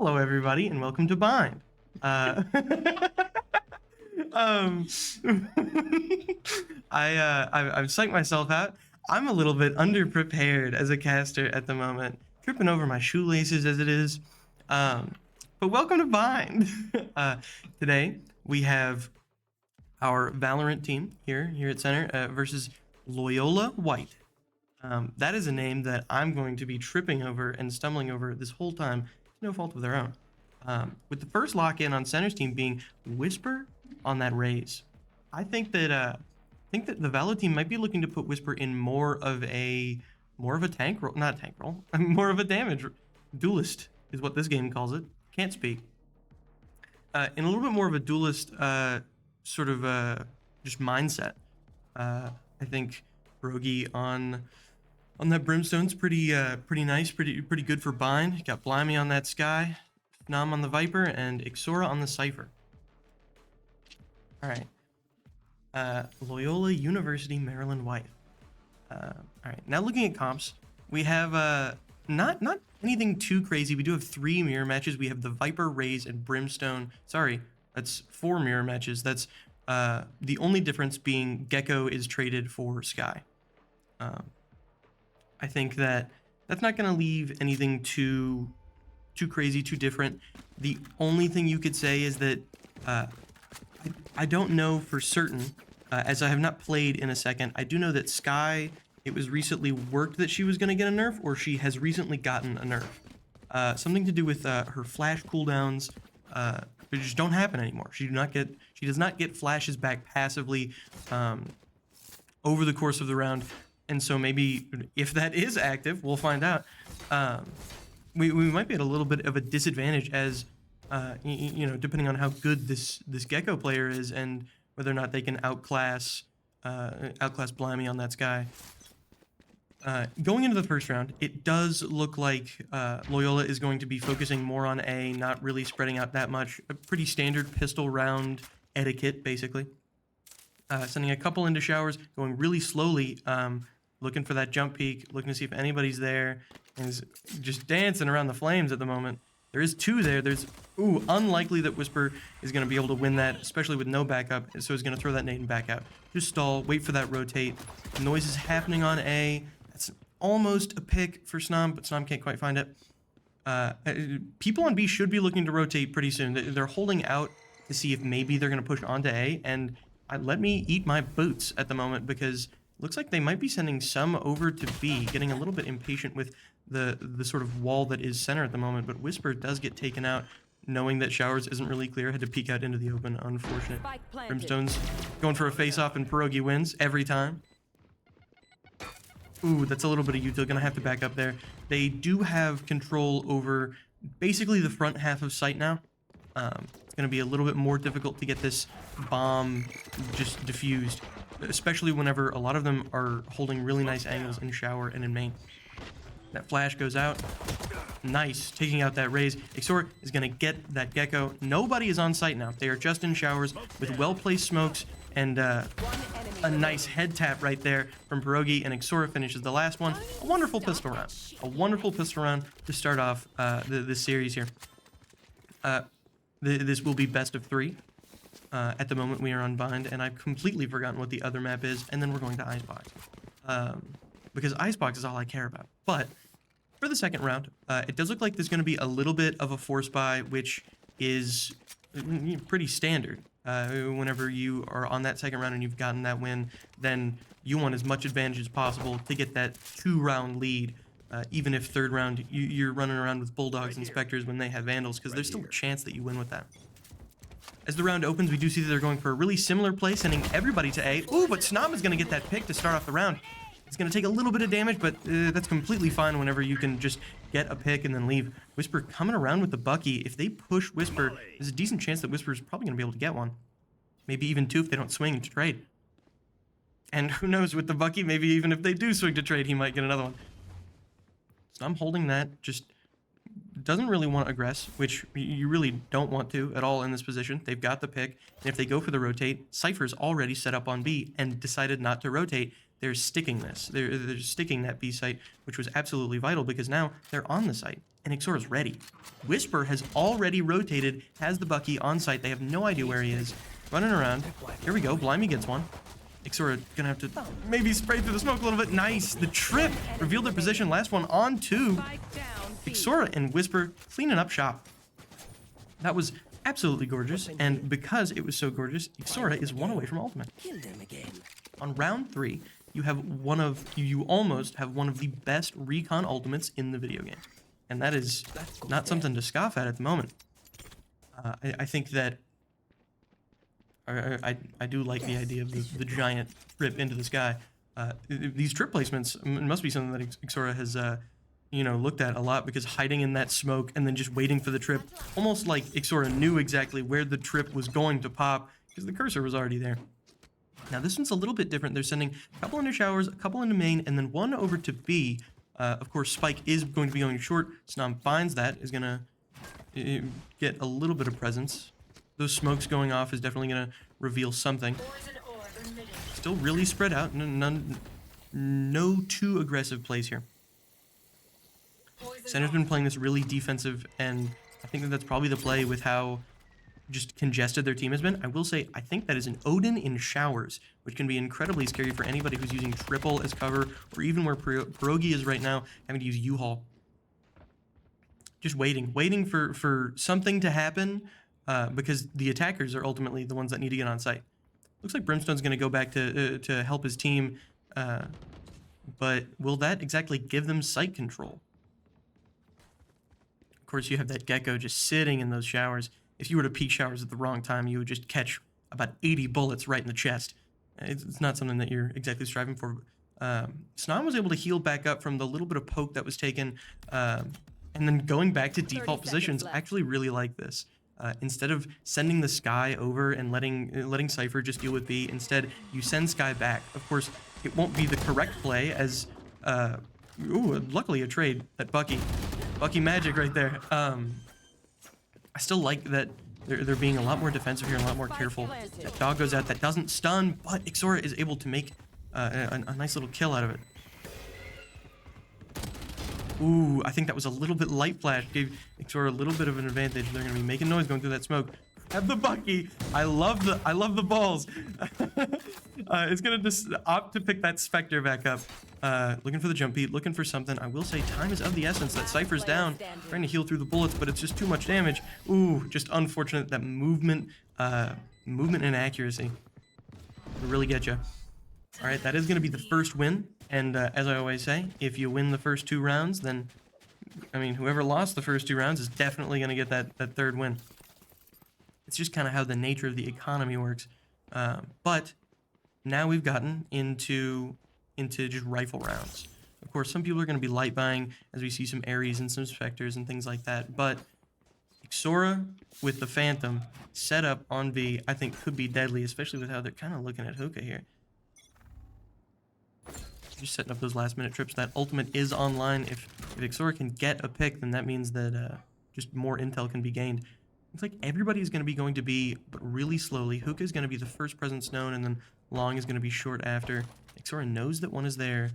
Hello, everybody, and welcome to Bind. um, I've psyched myself out. I'm a little bit underprepared as a caster at the moment, tripping over my shoelaces as it is. But welcome to Bind. Today we have our Valorant team here at center versus Loyola White. That is a name that I'm going to be tripping over and stumbling over this whole time, to no fault of their own. With the first lock-in on center's team being Whisper on that raise, I think that the Valo team might be looking to put Whisper in more of a tank role, not tank role, more of a damage duelist is what this game calls it. Can't speak. In a little bit more of a duelist sort of just mindset. I think Brogy on that Brimstone's pretty nice, pretty good for bind. Got Blimey on that Sky, Nam on the Viper, and Ixora on the Cypher. All right. Loyola University, Maryland White. All right. Now looking at comps, we have not anything too crazy. We do have 3 mirror matches. We have the Viper, Raze, and Brimstone. Sorry, that's 4 mirror matches. That's the only difference being Gecko is traded for Sky. I think that that's not going to leave anything too crazy, too different. The only thing you could say is that I don't know for certain, as I have not played in a second. I do know that Sky, it was recently worked that she was going to get a nerf, or she has recently gotten a nerf. Something to do with her flash cooldowns. They just don't happen anymore. She does not get flashes back passively over the course of the round. And so maybe if that is active, we'll find out. We might be at a little bit of a disadvantage as, you know, depending on how good this Gecko player is and whether or not they can outclass Blimey on that Sky. Going into the first round, it does look like Loyola is going to be focusing more on A, not really spreading out that much. A pretty standard pistol round etiquette, basically. Sending a couple into showers, going really slowly, looking for that jump peak, looking to see if anybody's there, and is just dancing around the flames at the moment. There is 2 there. There's, unlikely that Whisper is going to be able to win that, especially with no backup, so he's going to throw that nade and back out. Just stall, wait for that rotate. Noise is happening on A. That's almost a pick for Snom, but Snom can't quite find it. People on B should be looking to rotate pretty soon. They're holding out to see if maybe they're going to push onto A, and let me eat my boots at the moment because looks like they might be sending some over to B, getting a little bit impatient with the sort of wall that is center at the moment, but Whisper does get taken out, knowing that Showers isn't really clear, had to peek out into the open, unfortunate. Brimstone's going for a face-off and Pierogi wins every time. That's a little bit of util, gonna have to back up there. They do have control over basically the front half of site now. It's gonna be a little bit more difficult to get this bomb just diffused, especially whenever a lot of them are holding really nice angles in shower and in main. That flash goes out. Nice, taking out that Raze. Ixora is going to get that Gecko. Nobody is on site now. They are just in showers with well-placed smokes and a nice head tap right there from Pierogi, and Ixora finishes the last one. A wonderful pistol round. A wonderful pistol round to start off this series here. This will be best of 3. At the moment we are on Bind, and I've completely forgotten what the other map is, and then we're going to Icebox. Because Icebox is all I care about. But for the second round, it does look like there's going to be a little bit of a force buy, which is pretty standard. Whenever you are on that second round and you've gotten that win, then you want as much advantage as possible to get that 2-round lead. Even if third round you're running around with Bulldogs and Spectres when they have Vandals, because there's still a chance that you win with that. As the round opens, we do see that they're going for a really similar play, sending everybody to A. But Snom is going to get that pick to start off the round. It's going to take a little bit of damage, but that's completely fine whenever you can just get a pick and then leave. Whisper coming around with the Bucky. If they push Whisper, there's a decent chance that Whisper is probably going to be able to get one. Maybe even 2 if they don't swing to trade. And who knows, with the Bucky, maybe even if they do swing to trade, he might get another one. So I'm holding that, just doesn't really want to aggress, which you really don't want to at all in this position. They've got the pick, and if they go for the rotate, Cypher's already set up on B and decided not to rotate. They're sticking this. They're sticking that B site, which was absolutely vital because now they're on the site. and Ixora's ready. Whisper has already rotated, has the Bucky on site. They have no idea where he is. Running around. Here we go. Blimey gets one. Ixora gonna have to maybe spray through the smoke a little bit. Nice. The trip revealed their position. Last one on two. Ixora and Whisper cleaning up shop. That was absolutely gorgeous, and because it was so gorgeous, Ixora is one away from ultimate. On round 3, you almost have one of the best recon ultimates in the video game, and that is not something to scoff at the moment. I think that I do like the idea of the giant rip into the sky. These trip placements must be something that Ixora has looked at a lot, because hiding in that smoke and then just waiting for the trip, almost like Ixora knew exactly where the trip was going to pop because the cursor was already there. Now this one's a little bit different. They're sending a couple into showers, a couple into main, and then one over to B. Of course, Spike is going to be going short. Snom finds that, is going to get a little bit of presence. Those smokes going off is definitely going to reveal something. Still really spread out. No too aggressive plays here. Center's been playing this really defensive, and I think that's probably the play with how just congested their team has been. I will say, I think that is an Odin in showers, which can be incredibly scary for anybody who's using triple as cover, or even where Pierogi is right now, having to use U-Haul. Just waiting for something to happen, because the attackers are ultimately the ones that need to get on site. Looks like Brimstone's going to go back to help his team, but will that exactly give them site control? Of course, you have that Gecko just sitting in those showers. If you were to peek showers at the wrong time, you would just catch about 80 bullets right in the chest. It's not something that you're exactly striving for. Snom was able to heal back up from the little bit of poke that was taken, and then going back to default positions. I actually really like this. Instead of sending the Sky over and letting Cypher just deal with B, instead you send Sky back. Of course, it won't be the correct play, as luckily a trade that Bucky magic right there. I still like that they're being a lot more defensive here and a lot more careful. That dog goes out, that doesn't stun, but Ixora is able to make a nice little kill out of it. Ooh, I think that was a little bit light flash, gave Ixora a little bit of an advantage. They're gonna be making noise going through that smoke. Have the Bucky. I love the balls. It's gonna just opt to pick that Spectre back up. Looking for the jump beat, looking for something. I will say time is of the essence. That Cypher's down, trying to heal through the bullets, but it's just too much damage. Ooh, just unfortunate that movement and accuracy will really get you. All right, that is gonna be the first win. And as I always say, if you win the first 2 rounds, then, I mean, whoever lost the first 2 rounds is definitely going to get that third win. It's just kind of how the nature of the economy works. But now we've gotten into just rifle rounds. Of course, some people are going to be light buying, as we see some Ares and some Spectres and things like that. But Ixora with the Phantom set up on B, I think could be deadly, especially with how they're kind of looking at Hookah here. Just setting up those last minute trips. That ultimate is online. If Ixora can get a pick, then that means that just more intel can be gained. Looks like everybody's going to be going to be, but really slowly. Hookah is going to be the first presence known, and then Long is going to be short after. Ixora knows that one is there.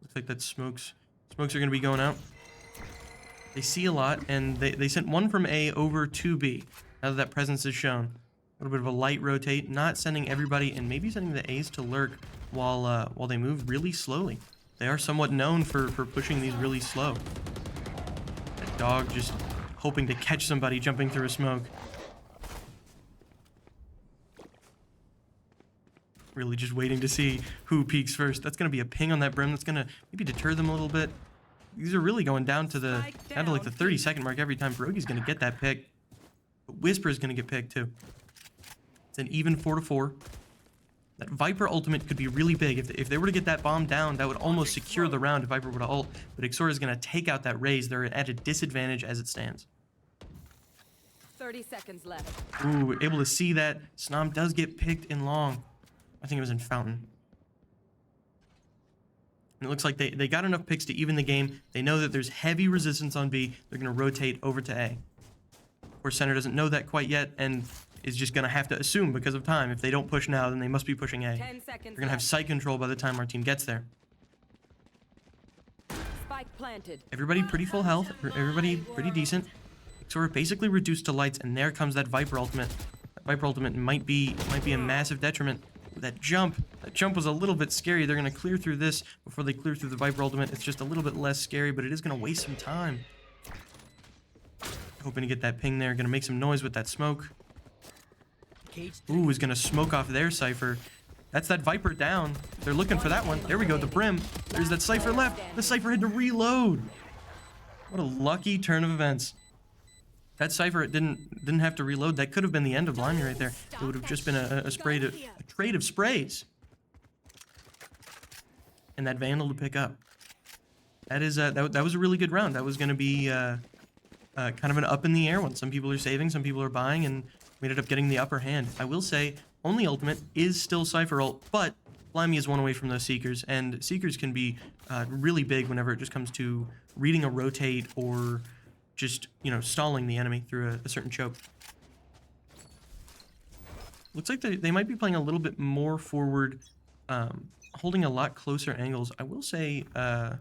Looks like that smokes are going to be going out. They see a lot, and they sent one from A over to B. Now that presence is shown. A little bit of a light rotate, not sending everybody, and maybe sending the A's to lurk while they move really slowly. They are somewhat known for pushing these really slow. That dog just hoping to catch somebody jumping through a smoke. Really just waiting to see who peeks first. That's going to be a ping on that Brim. That's going to maybe deter them a little bit. These are really going down to like the 30-second mark every time. Pierogi's going to get that pick. But Whisper is going to get picked too. It's an even 4-4. That Viper ultimate could be really big. If they were to get that bomb down, that would almost secure the round if Viper were to ult. But Ixora is going to take out that raise. They're at a disadvantage as it stands. 30 seconds left. Ooh, able to see that. Snom does get picked in long. I think it was in Fountain. And it looks like they got enough picks to even the game. They know that there's heavy resistance on B. They're going to rotate over to A. Of course, Center doesn't know that quite yet, and is just going to have to assume because of time. If they don't push now, then they must be pushing A. 10 seconds They're going to have site control by the time our team gets there. Spike planted. Everybody pretty full health. Everybody pretty decent. XORA basically reduced to lights, and there comes that Viper ultimate. That Viper ultimate might be a massive detriment. That jump was a little bit scary. They're going to clear through this before they clear through the Viper ultimate. It's just a little bit less scary, but it is going to waste some time. Hoping to get that ping there. Going to make some noise with that smoke. Ooh, is going to smoke off their Cypher. That's that Viper down. They're looking for that one. There we go, the Brim. There's that Cypher left. The Cypher had to reload. What a lucky turn of events. That Cypher, it didn't have to reload. That could have been the end of Blimey right there. It would have just been a trade of sprays. And that Vandal to pick up. That is that was a really good round. That was going to be kind of an up in the air one. Some people are saving, some people are buying, and we ended up getting the upper hand. I will say, only ultimate is still Cypher ult, but Blimey is one away from those Seekers, and Seekers can be really big whenever it just comes to reading a rotate or just, you know, stalling the enemy through a certain choke. Looks like they might be playing a little bit more forward, holding a lot closer angles. I will say they're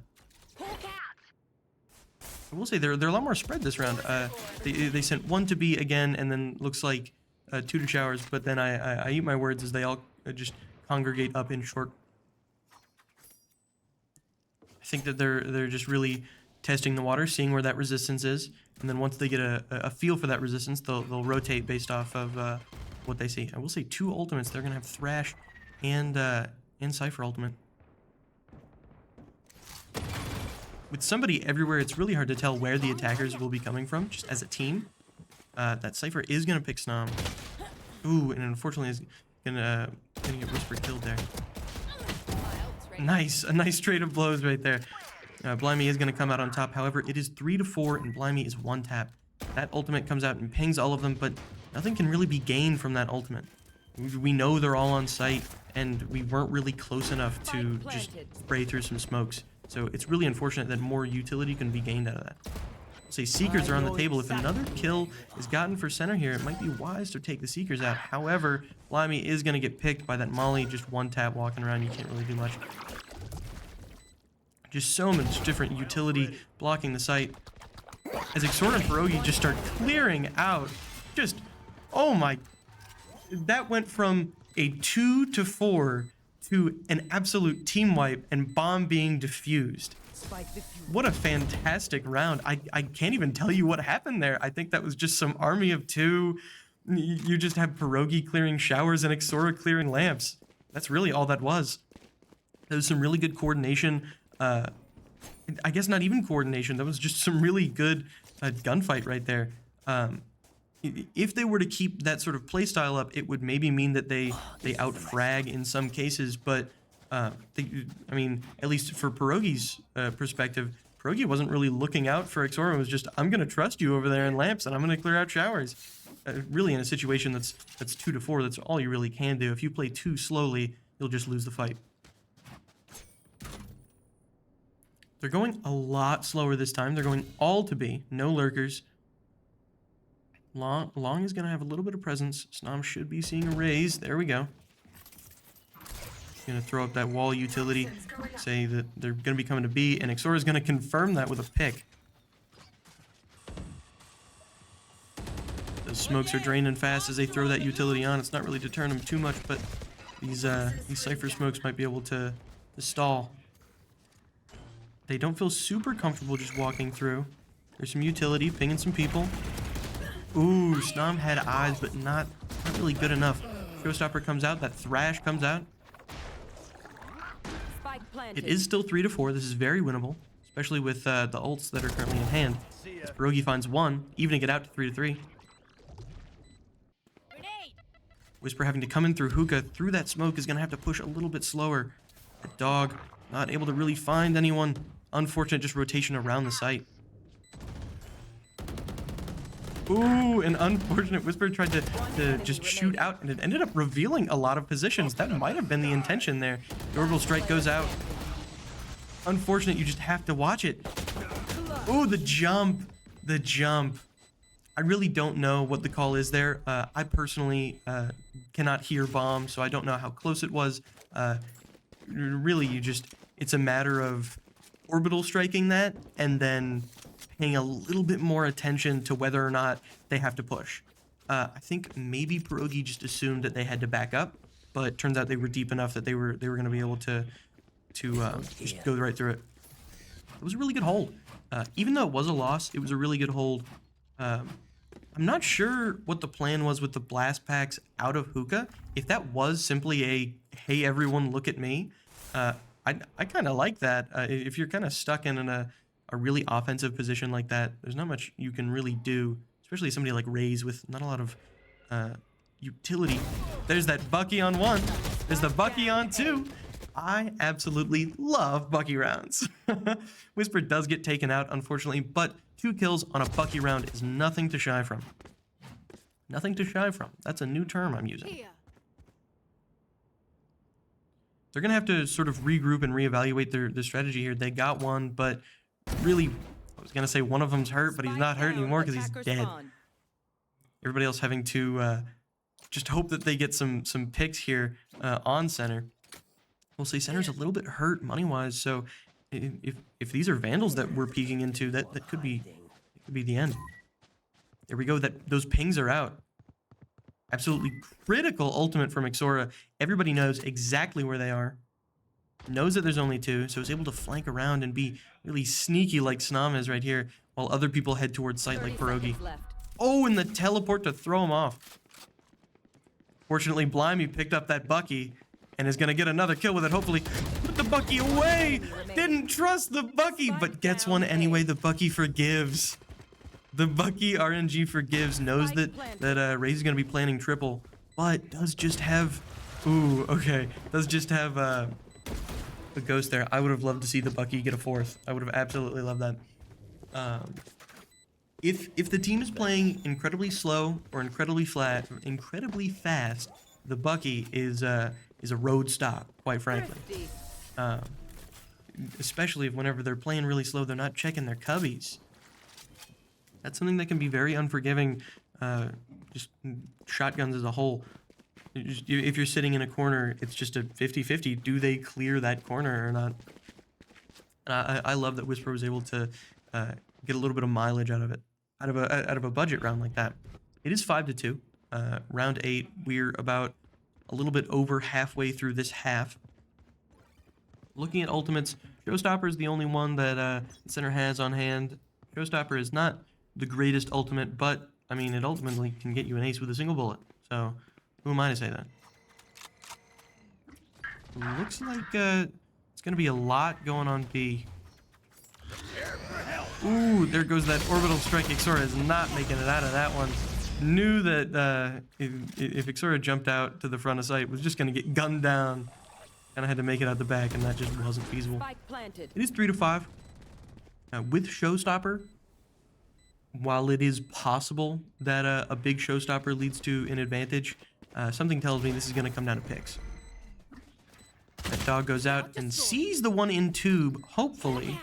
a lot more spread this round. They sent one to B again, and then looks like two to showers. But then I eat my words as they all just congregate up in short. I think that they're just really testing the water, seeing where that resistance is, and then once they get a feel for that resistance, they'll rotate based off of what they see. I will say two ultimates. They're gonna have Thrash and Cypher ultimate. With somebody everywhere, it's really hard to tell where the attackers will be coming from, just as a team. That Cypher is going to pick Snom. Ooh, and unfortunately is going to get Whisper killed there. Nice, a nice trade of blows right there. Blimey is going to come out on top. However, it is 3-4, and Blimey is one tap. That ultimate comes out and pings all of them, but nothing can really be gained from that ultimate. We know they're all on site, and we weren't really close enough to just spray through some smokes. So it's really unfortunate that more utility can be gained out of that. Say Seekers are on the table. If another kill is gotten for center here, it might be wise to take the Seekers out. However, Blimey is going to get picked by that Molly. Just one tap walking around. You can't really do much. Just so much different utility blocking the site. As XORA and Pierogi just start clearing out. Just, oh my. That went from a 2-4 to an absolute team wipe and bomb being defused. What a fantastic round. I can't even tell you what happened there. I think that was just some army of two. You just have Pierogi clearing showers and XORA clearing lamps. That's really all that was. There was some really good coordination. I guess not even coordination. That was just some really good gunfight right there. If they were to keep that sort of playstyle up, it would maybe mean that they out-frag in some cases, but I mean, at least for Pierogi's perspective, Pierogi wasn't really looking out for XORA. It was just, I'm going to trust you over there in lamps, and I'm going to clear out showers. Really, in a situation that's 2-4, that's all you really can do. If you play too slowly, you'll just lose the fight. They're going a lot slower this time. They're going all to B, no lurkers. Long is going to have a little bit of presence. Snom should be seeing a raise. There we go. Going to throw up that wall utility. Say that they're going to be coming to B, and XORA is going to confirm that with a pick. Those smokes are draining fast as they throw that utility on. It's not really deterring them too much, but these Cypher smokes might be able to stall. They don't feel super comfortable just walking through. There's some utility, pinging some people. Ooh, Snom had eyes, but not really good enough. Showstopper comes out. That Thrash comes out. It is still 3-4. This is very winnable, especially with the ults that are currently in hand. As Pierogi finds one, evening it out to 3-3. Whisper having to come in through hookah through that smoke is going to have to push a little bit slower. That dog not able to really find anyone. Unfortunate just rotation around the site. Ooh, an unfortunate Whisper tried to just shoot out, and it ended up revealing a lot of positions. That might have been the intention there. The orbital strike goes out. Unfortunate, you just have to watch it. Ooh, the jump. The jump. I really don't know what the call is there. I personally cannot hear bomb, so I don't know how close it was. Really, it's a matter of orbital striking that and then paying a little bit more attention to whether or not they have to push. I think maybe Pierogi just assumed that they had to back up, but turns out they were deep enough that they were going to be able to just go right through it. It was a really good hold. Even though it was a loss, it was a really good hold. I'm not sure what the plan was with the blast packs out of hookah. If that was simply a, hey, everyone, look at me, I kind of like that. If you're kind of stuck in a really offensive position like that, there's not much you can really do, especially somebody like Raze with not a lot of utility. There's that Bucky on one. There's the Bucky on two. I absolutely love Bucky rounds. Whisper does get taken out, unfortunately, but 2 kills on a Bucky round is nothing to shy from. Nothing to shy from. That's a new term I'm using. They're going to have to sort of regroup and reevaluate their strategy here. They got one, but really, I was going to say one of them's hurt, but he's not hurt anymore because he's dead. Everybody else having to just hope that they get some picks here on center. We'll say center's a little bit hurt money-wise, so if these are Vandals that we're peeking into, that could be the end. There we go. Those pings are out. Absolutely critical ultimate from Ixora. Everybody knows exactly where they are. Knows that there's only 2, so is able to flank around and be really sneaky like Snam is right here, while other people head towards site like Pierogi. Oh, and the teleport to throw him off. Fortunately, Blimey picked up that Bucky and is going to get another kill with it, hopefully. Put the Bucky away! Didn't trust the Bucky, but gets one anyway. The Bucky forgives. The Bucky RNG forgives, knows that Raze is going to be planning triple, but does just have... Ooh, okay. Does just have a ghost there. I would have loved to see the Bucky get a 4th. I would have absolutely loved that. If the team is playing incredibly slow or incredibly fast, the Bucky is a road stop, quite frankly. Especially if whenever they're playing really slow, they're not checking their cubbies. That's something that can be very unforgiving, just shotguns as a whole. If you're sitting in a corner, it's just a 50-50. Do they clear that corner or not? And I love that Whisper was able to get a little bit of mileage out of it, out of a budget round like that. It is 5-2. Round 8, we're about a little bit over halfway through this half. Looking at ultimates, Showstopper is the only one that center has on hand. Showstopper is not the greatest ultimate, but I mean, it ultimately can get you an ace with a single bullet. So, who am I to say that? Looks like it's going to be a lot going on B. Ooh, there goes that orbital strike. Ixora is not making it out of that one. Knew that if Ixora jumped out to the front of sight, was just going to get gunned down. Kind of had to make it out the back, and that just wasn't feasible. It is 3-5. With Showstopper, while it is possible that a big Showstopper leads to an advantage, something tells me this is going to come down to picks. That dog goes out and sees the one in tube, hopefully.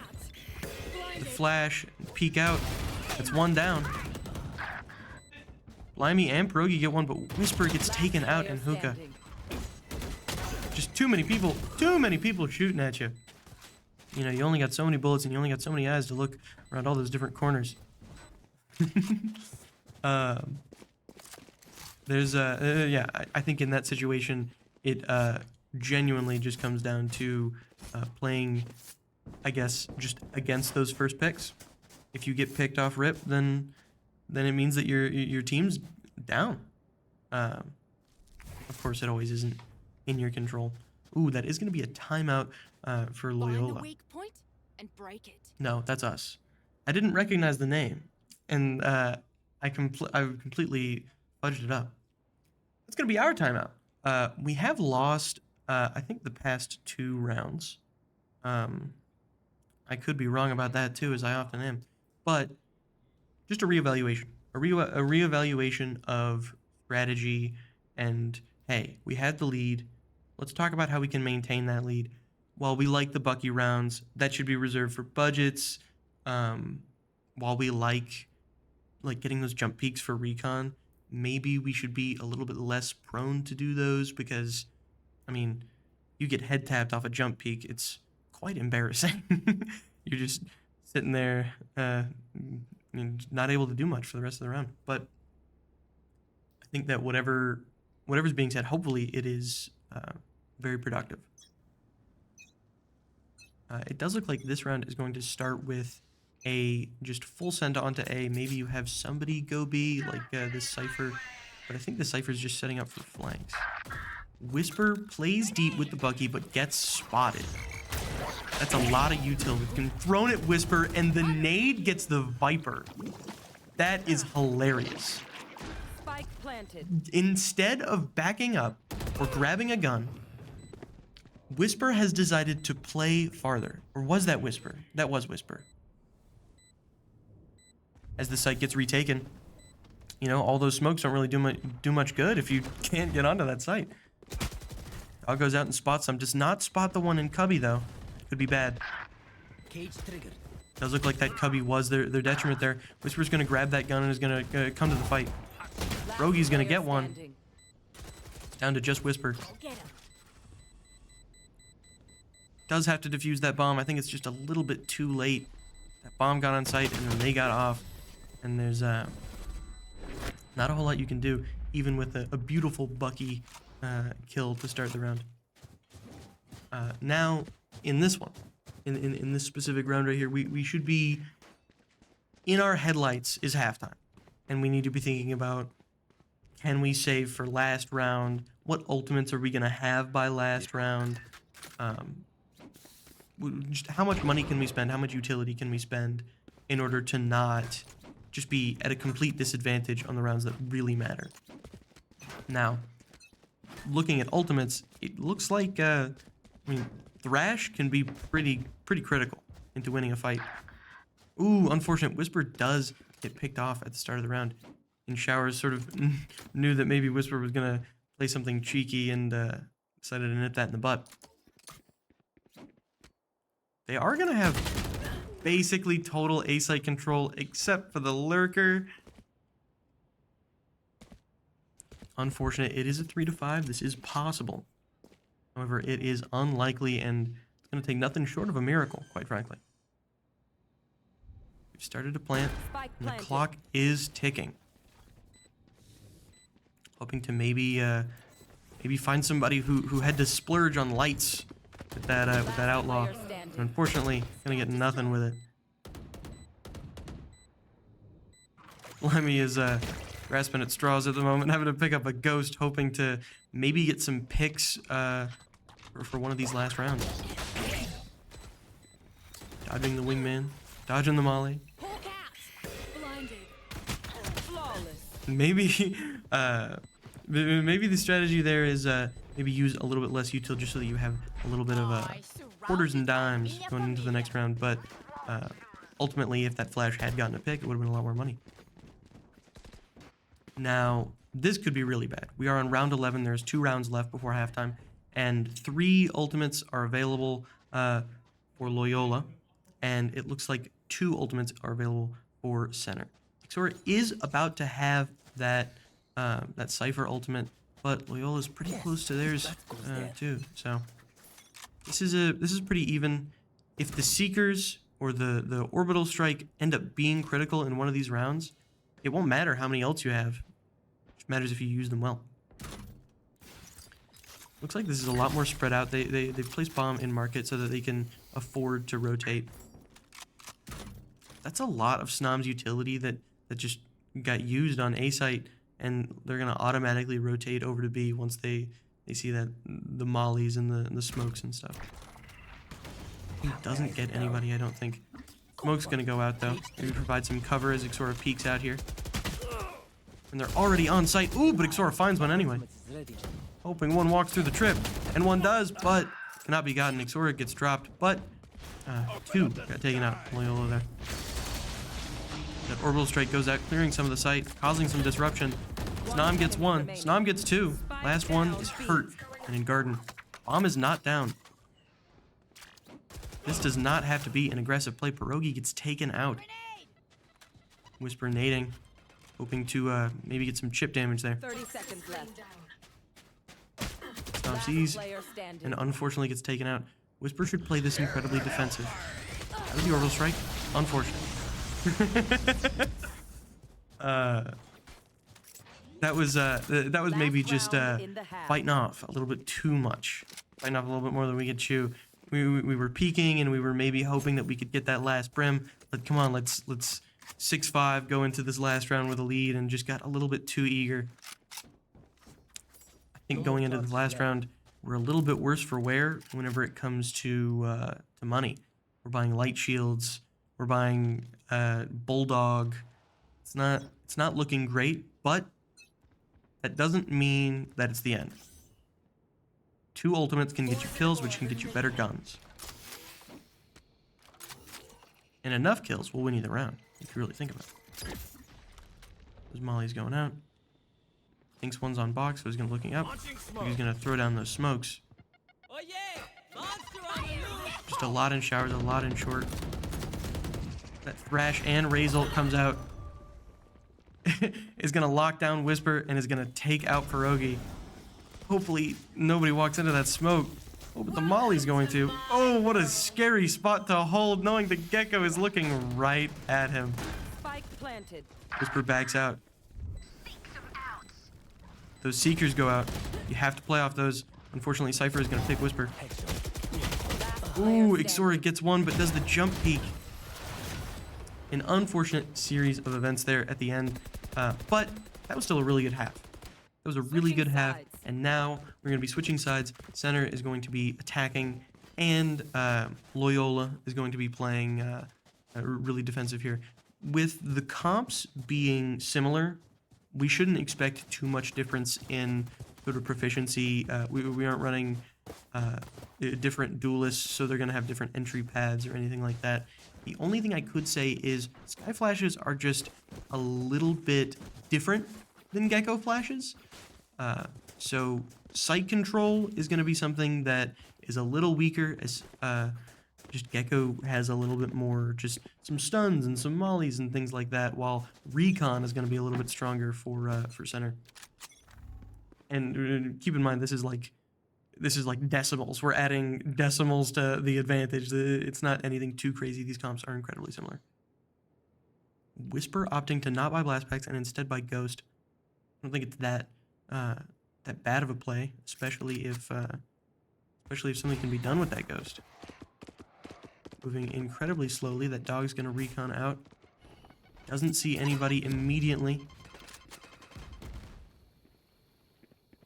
The flash, peek out. That's one down. Blimey and Pierogi get one, but Whisper gets taken out in hookah. Just too many people shooting at you. You know, you only got so many bullets and you only got so many eyes to look around all those different corners. There's yeah, I think in that situation it genuinely just comes down to playing, I guess, just against those first picks. If you get picked off rip, then it means that your team's down. Of course, it always isn't in your control. Ooh, that is going to be a timeout for Loyola. Find a weak point and break it. No, that's us. I didn't recognize the name, and I completely fudged it up. It's going to be our timeout. We have lost, I think, the past 2 rounds. I could be wrong about that too, as I often am. But just a reevaluation. A reevaluation of strategy and, hey, we had the lead. Let's talk about how we can maintain that lead. While we like the Bucky rounds, that should be reserved for budgets. While we like getting those jump peaks for recon, maybe we should be a little bit less prone to do those because, I mean, you get head tapped off a jump peak. It's quite embarrassing. you're just sitting there, not able to do much for the rest of the round. But I think that whatever's being said, hopefully it is very productive. It does look like this round is going to start with a just full send onto A. Maybe you have somebody go B, like this Cypher, but I think the Cypher's just setting up for flanks. Whisper plays deep with the Bucky, but gets spotted. That's a lot of util. We can thrown at Whisper, and the nade gets the Viper. That is hilarious. Spike planted. Instead of backing up or grabbing a gun, Whisper has decided to play farther. Or was that Whisper? That was Whisper. As the site gets retaken, you know, all those smokes don't really do much good if you can't get onto that site. Dog goes out and spots them. Does not spot the one in Cubby, though. Could be bad. Cage triggered. Does look like that Cubby was their detriment there. Whisper's going to grab that gun and is going to come to the fight. Rogy's going to get one. Down to just Whisper. Get him. Does have to defuse that bomb. I think it's just a little bit too late. That bomb got on site and then they got off. And there's not a whole lot you can do, even with a beautiful Bucky kill to start the round. Now, in this one, in this specific round right here, we should be in our headlights is halftime. And we need to be thinking about, can we save for last round? What ultimates are we going to have by last round? Just how much money can we spend? How much utility can we spend in order to not just be at a complete disadvantage on the rounds that really matter? Now, looking at ultimates, it looks like, Thrash can be pretty critical into winning a fight. Ooh, unfortunate. Whisper does get picked off at the start of the round. And Showers sort of knew that maybe Whisper was going to play something cheeky and decided to nip that in the butt. They are going to have basically total A-site control except for the Lurker. Unfortunate. It is a 3-5. This is possible. However, it is unlikely and it's going to take nothing short of a miracle, quite frankly. We've started to plant and the clock is ticking. Hoping to maybe find somebody who had to splurge on lights with that outlaw. And unfortunately, gonna get nothing with it. Lemmy is grasping at straws at the moment, having to pick up a ghost, hoping to maybe get some picks for one of these last rounds. Dodging the wingman, dodging the molly. Blinded. Flawless. Maybe the strategy there is maybe use a little bit less util just so that you have a little bit of quarters and dimes going into the next round. But ultimately, if that flash had gotten a pick, it would have been a lot more money. Now, this could be really bad. We are on round 11. There's 2 rounds left before halftime, and 3 ultimates are available for Loyola, and it looks like 2 ultimates are available for center. Xora is about to have that Cypher ultimate, but Loyola's pretty close to theirs too. So this is pretty even. If the Seekers or the orbital strike end up being critical in one of these rounds, it won't matter how many ults you have. It just matters if you use them well. Looks like this is a lot more spread out. They placed bomb in market so that they can afford to rotate. That's a lot of Snom's utility that just got used on A site, and they're gonna automatically rotate over to B once they see that the mollies and the smokes and stuff. He doesn't get anybody, I don't think. Smoke's gonna go out though. Maybe provide some cover as Xora peeks out here. And they're already on site. Ooh, but Xora finds one anyway. Hoping one walks through the trip, and one does, but cannot be gotten. Xora gets dropped, but 2 got taken out. Loyola there. That orbital strike goes out, clearing some of the site, causing some disruption. Snom gets 1. Snom gets 2. Last one is hurt and in garden. Bomb is not down. This does not have to be an aggressive play. Pierogi gets taken out. Whisper nading, hoping to maybe get some chip damage there. 30 seconds left. Snom sees and unfortunately gets taken out. Whisper should play this incredibly defensive. The orbital strike, unfortunate. That was maybe just fighting off a little bit too much, fighting off a little bit more than we could chew. We were peeking and we were maybe hoping that we could get that last brim. But come on, let's 6-5 go into this last round with a lead, and just got a little bit too eager. I think going into the last round, we're a little bit worse for wear whenever it comes to money. We're buying light shields. We're buying bulldog. It's not looking great, but that doesn't mean that it's the end. 2 ultimates can get you kills, which can get you better guns. And enough kills will win you the round, if you really think about it. There's Molly's going out. Thinks one's on box, so he's gonna looking up. He's gonna throw down those smokes. Oh yeah! Monster on the loose! Just a lot in showers, a lot in short. That Thrash and Razor comes out. Is gonna lock down Whisper and is gonna take out Pierogi. Hopefully nobody walks into that smoke. Oh, but the Molly's going to. Oh, what a scary spot to hold, knowing the Gecko is looking right at him. Spike planted. Whisper backs out. Those Seekers go out. You have to play off those. Unfortunately, Cypher is gonna pick Whisper. Ooh, Ixora gets one, but does the jump peek. An unfortunate series of events there at the end, but that was still a really good half. That was a really good half, and now we're going to be switching sides. Center is going to be attacking, and Loyola is going to be playing really defensive here. With the comps being similar, we shouldn't expect too much difference in sort of proficiency. We aren't running different duelists, so they're going to have different entry paths or anything like that. The only thing I could say is Sky Flashes are just a little bit different than Gecko Flashes. So sight control is going to be something that is a little weaker, as just Gecko has a little bit more, just some stuns and some mollies and things like that, while recon is going to be a little bit stronger for center. And keep in mind, this is like decimals. We're adding decimals to the advantage. It's not anything too crazy. These comps are incredibly similar. Whisper opting to not buy blast packs and instead buy Ghost. I don't think it's that bad of a play, especially if something can be done with that Ghost. Moving incredibly slowly. That dog's gonna recon out. Doesn't see anybody immediately.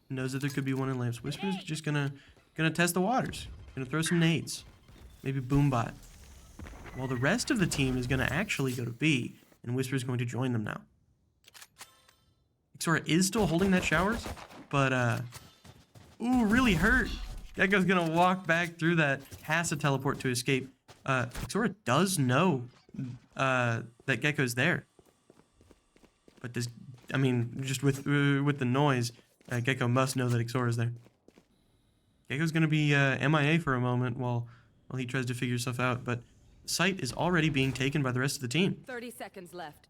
Knows that there could be one in lamps. Whisper's just gonna test the waters. Gonna throw some nades. Maybe Boombot. While the rest of the team is gonna actually go to B, and Whisper's going to join them now. Ixora is still holding that showers, but ooh, really hurt. Gecko's gonna walk back through that, has to teleport to escape. Ixora does know that Gecko's there. But just with the noise, Gecko must know that Ixora's there. Gecko's gonna be MIA for a moment while he tries to figure stuff out, but the site is already being taken by the rest of the team. 30 seconds left.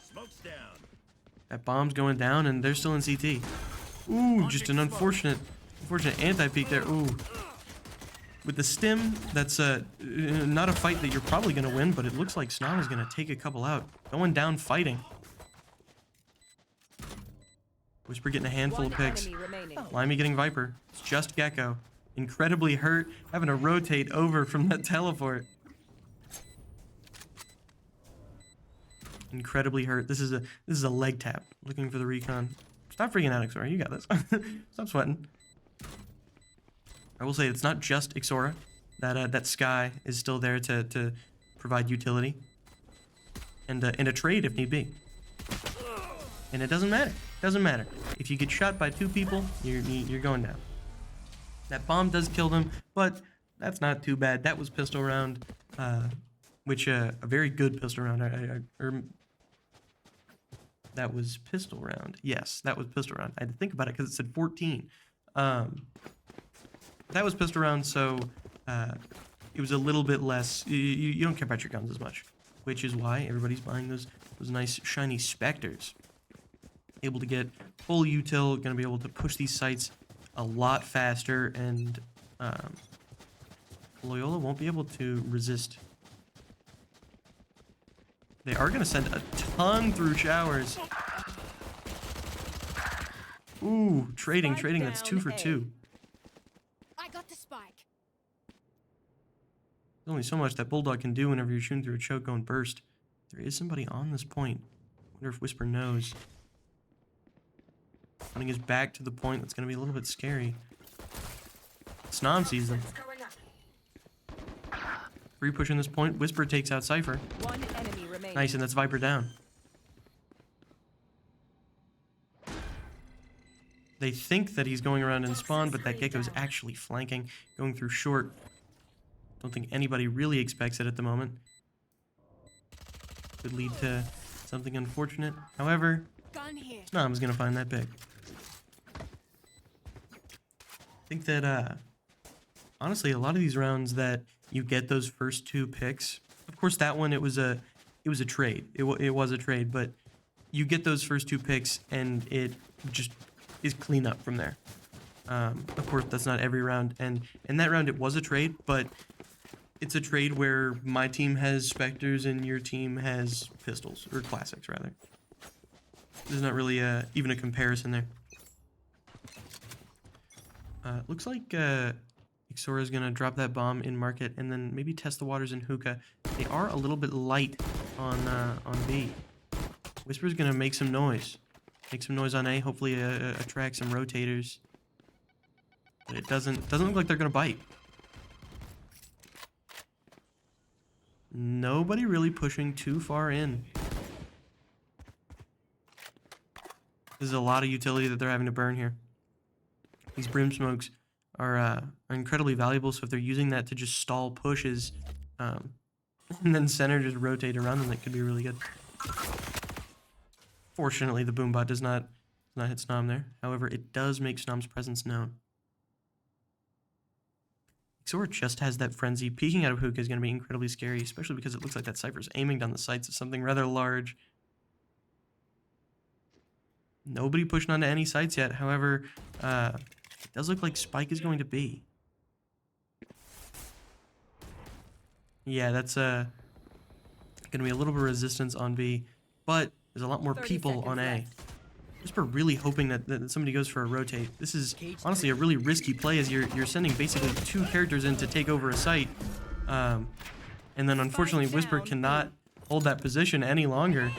Smoke's down. That bomb's going down, and they're still in CT. Ooh, just an unfortunate anti-peek there. Ooh. With the stim, that's not a fight that you're probably gonna win, but it looks like Snom is gonna take a couple out. Going down fighting. Whisper getting a handful of picks. Limey getting Viper. It's just Gecko. Incredibly hurt, having to rotate over from that teleport. Incredibly hurt. This is a leg tap. Looking for the recon. Stop freaking out, Ixora. You got this. Stop sweating. I will say it's not just Ixora. That Sky is still there to provide utility and a trade if need be. And it doesn't matter. Doesn't matter. If you get shot by 2 people, you're going down. That bomb does kill them, but that's not too bad. That was pistol round, which a very good pistol round. That was pistol round. Yes, that was pistol round. I had to think about it because it said 14. That was pistol round, so it was a little bit less. You don't care about your guns as much, which is why everybody's buying those nice shiny Spectres. Able to get full util, going to be able to push these sites a lot faster, and Loyola won't be able to resist They are going to send a ton through showers. Ooh, trading. Spike That's 2 down for A. 2. I got the spike. There's only so much that Bulldog can do whenever you're shooting through a choke going burst. There is somebody on this point. Wonder if Whisper knows. Running his back to the point, that's going to be a little bit scary. Snom sees them. Free pushing this point. Whisper takes out Cypher. One enemy remaining. Nice, and that's Viper down. They think that he's going around in spawn, but that Gecko's actually flanking, going through short. Don't think anybody really expects it at the moment. Could lead to something unfortunate. However, Gun here. Snom's gonna find that pick. I think that, honestly, a lot of these rounds that you get those first 2 picks. Of course, that one it was a trade. It was a trade, but you get those first 2 picks and it just is clean up from there. Of course, that's not every round, and in that round it was a trade, but it's a trade where my team has Spectres and your team has pistols, or classics rather. There's not really even a comparison there. Looks like Ixora is going to drop that bomb in market and then maybe test the waters in hookah. They are a little bit light on B. Whisper's going to make some noise. Make some noise on A, hopefully attract some rotators. But it doesn't look like they're going to bite. Nobody really pushing too far in. This is a lot of utility that they're having to burn here. These brim smokes are incredibly valuable, so if they're using that to just stall pushes, and then center just rotate around them, that could be really good. Fortunately, the boombot does not hit Snom there. However, it does make Snom's presence known. Ixora just has that frenzy. Peeking out of hookah is going to be incredibly scary, especially because it looks like that Cypher's aiming down the sights of something rather large. Nobody pushing onto any sights yet. However, it does look like Spike is going to be. Yeah, that's going to be a little bit of resistance on B, but there's a lot more people on A. Whisper really hoping that somebody goes for a rotate. This is honestly a really risky play, as you're sending basically 2 characters in to take over a site. And then unfortunately Whisper cannot hold that position any longer.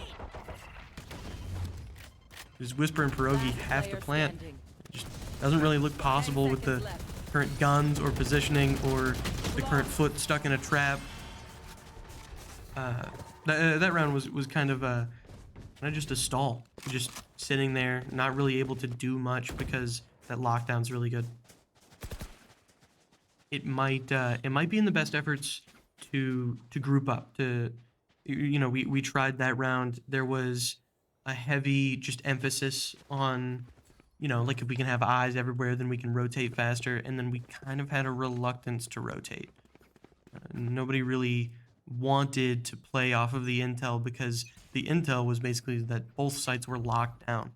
Because Whisper and Pierogi have to plant. It just doesn't really look possible with the current guns or positioning or the current foot stuck in a trap. That round was kind of just a stall. Just sitting there, not really able to do much because that lockdown's really good. It might be in the best efforts to group up. We tried that round. There was a heavy just emphasis on, like if we can have eyes everywhere, then we can rotate faster. And then we kind of had a reluctance to rotate. Nobody really wanted to play off of the intel because the intel was basically that both sites were locked down.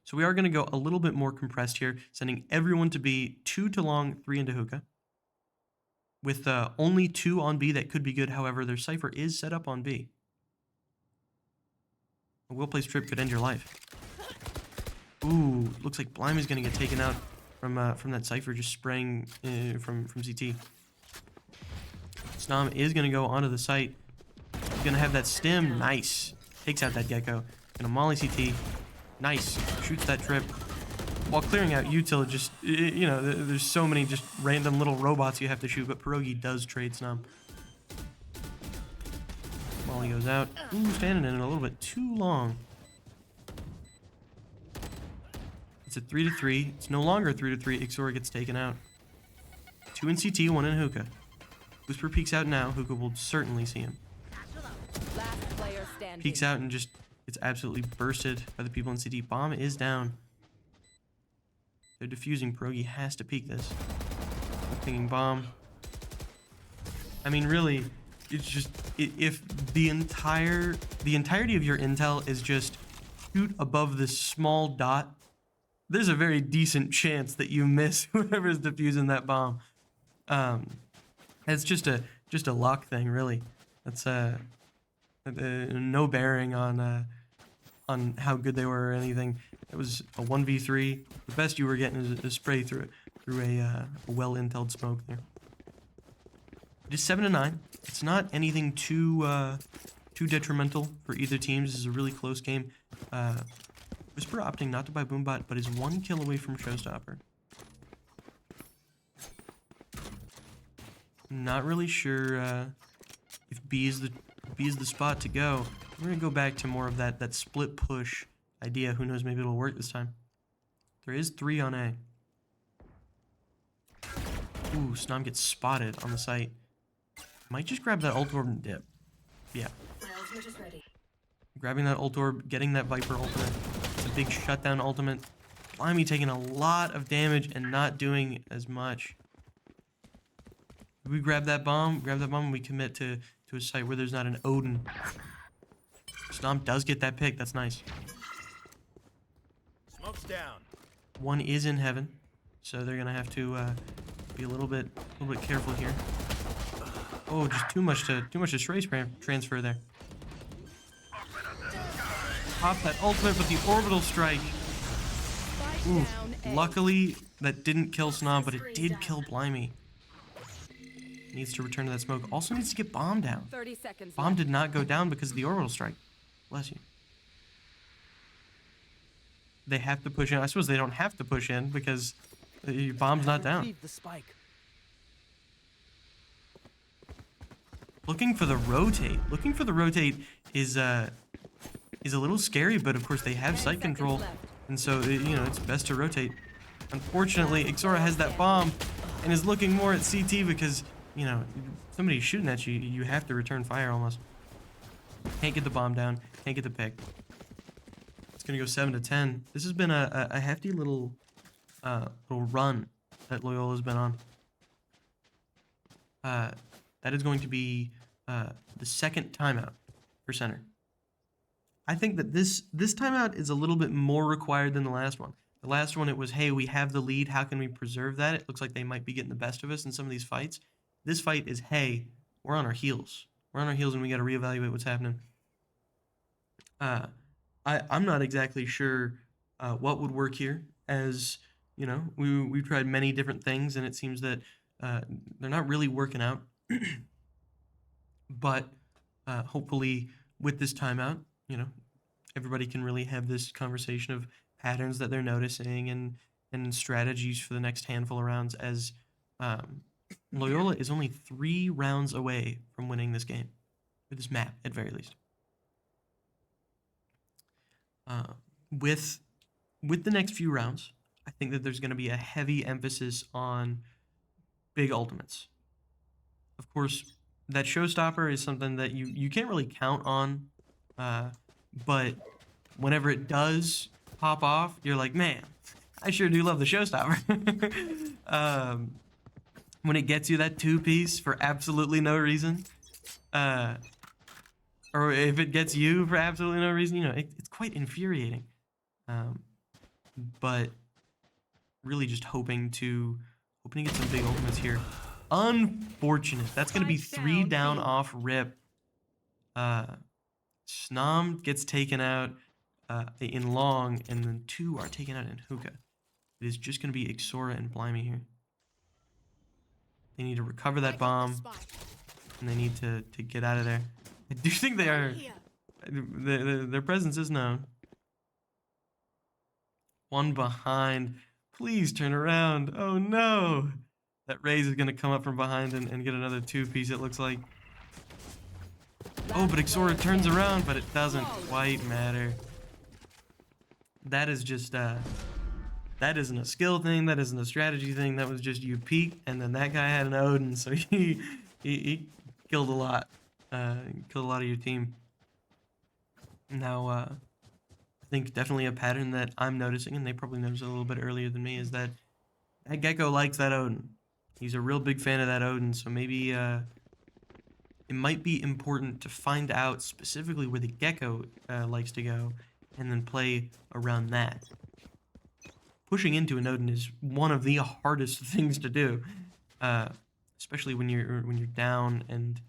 So we are going to go a little bit more compressed here, sending everyone to B, 2 to long, 3 into hookah. With only 2 on B that could be good. However, their Cypher is set up on B. A well-placed trip could end your life. Ooh, looks like Blimey's going to get taken out from that Cypher just spraying from CT. Snom is going to go onto the site. He's going to have that stim. Nice. Takes out that Gecko. Gonna molly CT. Nice. Shoots that trip. While clearing out util, just, there's so many just random little robots you have to shoot, but Pierogi does trade Snom. Molly goes out. Ooh, standing in it a little bit too long. It's a 3-3. It's no longer a 3-3. Ixora gets taken out. 2 in CT, 1 in hookah. Whisper peeks out now. Hookah will certainly see him. Last player standing. Peeks out and just gets absolutely bursted by the people in CT. Bomb is down. They're defusing. Pierogi has to peek this. Pinging bomb. I mean, really, it's just if the entirety of your intel is just shoot above this small dot, there's a very decent chance that you miss whoever's defusing that bomb. It's just a luck thing, really. That's no bearing on how good they were or anything. It was a 1v3. The best you were getting is a spray through a well-intel'd smoke there. It is 7-9. It's not anything too detrimental for either team. This is a really close game. Whisper opting not to buy Boombot, but is 1 kill away from Showstopper. Not really sure if B is the spot to go. We're gonna go back to more of that split push idea. Who knows? Maybe it'll work this time. There is 3 on A. Ooh, Snom gets spotted on the site. Might just grab that ult orb and dip. Yeah. Grabbing that ult orb, getting that Viper ultimate. It's a big shutdown ultimate. Blimey taking a lot of damage and not doing as much. We grab that bomb, and we commit to a site where there's not an Odin. Snom does get that pick. That's nice. Smoke's down. 1 is in heaven, so they're gonna have to be a little bit careful here. Oh, just too much to strafe transfer there. Pop that ultimate with the orbital strike. Ooh, luckily that didn't kill Snom, but it did kill Blimey. Needs to return to that smoke. Also needs to get bomb down. 30 seconds. Bomb did not go down because of the orbital strike. Bless you. They have to push in. I suppose they don't have to push in because the bomb's not down. The spike. Looking for the rotate. Looking for the rotate is a little scary, but of course they have site control, and so it's best to rotate. Unfortunately, Ixora has that bomb and is looking more at CT because somebody's shooting at you. You have to return fire almost. Can't get the bomb down. Can't get the pick. It's gonna go 7-10. This has been a hefty little run that Loyola's been on. That is going to be the second timeout for center. I think that this timeout is a little bit more required than the last one. The last one, it was, hey, we have the lead. How can we preserve that? It looks like they might be getting the best of us in some of these fights. This fight is, hey, we're on our heels. We're on our heels and we got to reevaluate what's happening. I'm not exactly sure what would work here. As we've tried many different things and it seems that they're not really working out. But hopefully with this timeout, everybody can really have this conversation of patterns that they're noticing and strategies for the next handful of rounds, as Loyola is only 3 rounds away from winning this game, or this map at very least. With the next few rounds, I think that there's going to be a heavy emphasis on big ultimates. Of course, that showstopper is something that you can't really count on, but whenever it does pop off, you're like, man, I sure do love the showstopper. When it gets you that 2-piece for absolutely no reason, or if it gets you for absolutely no reason, it's quite infuriating. But really just hoping to get some big ultimates here. Unfortunate. That's going to be 3 down off rip. Snom gets taken out in long, and then 2 are taken out in hookah. It is just going to be Ixora and Blimey here. They need to recover that bomb, and they need to get out of there. I do think they are. Their presence is known. 1 behind. Please turn around. Oh no. That Raze is going to come up from behind and get another 2-piece, it looks like. Oh, but Ixora turns around, but it doesn't quite matter. That is just, that isn't a skill thing, that isn't a strategy thing, that was just you peek, and then that guy had an Odin, so he killed a lot. Killed a lot of your team. Now, I think definitely a pattern that I'm noticing, and they probably noticed it a little bit earlier than me, is that Gecko likes that Odin. He's a real big fan of that Odin, so maybe it might be important to find out specifically where the Gecko likes to go, and then play around that. Pushing into an Odin is one of the hardest things to do, especially when you're down and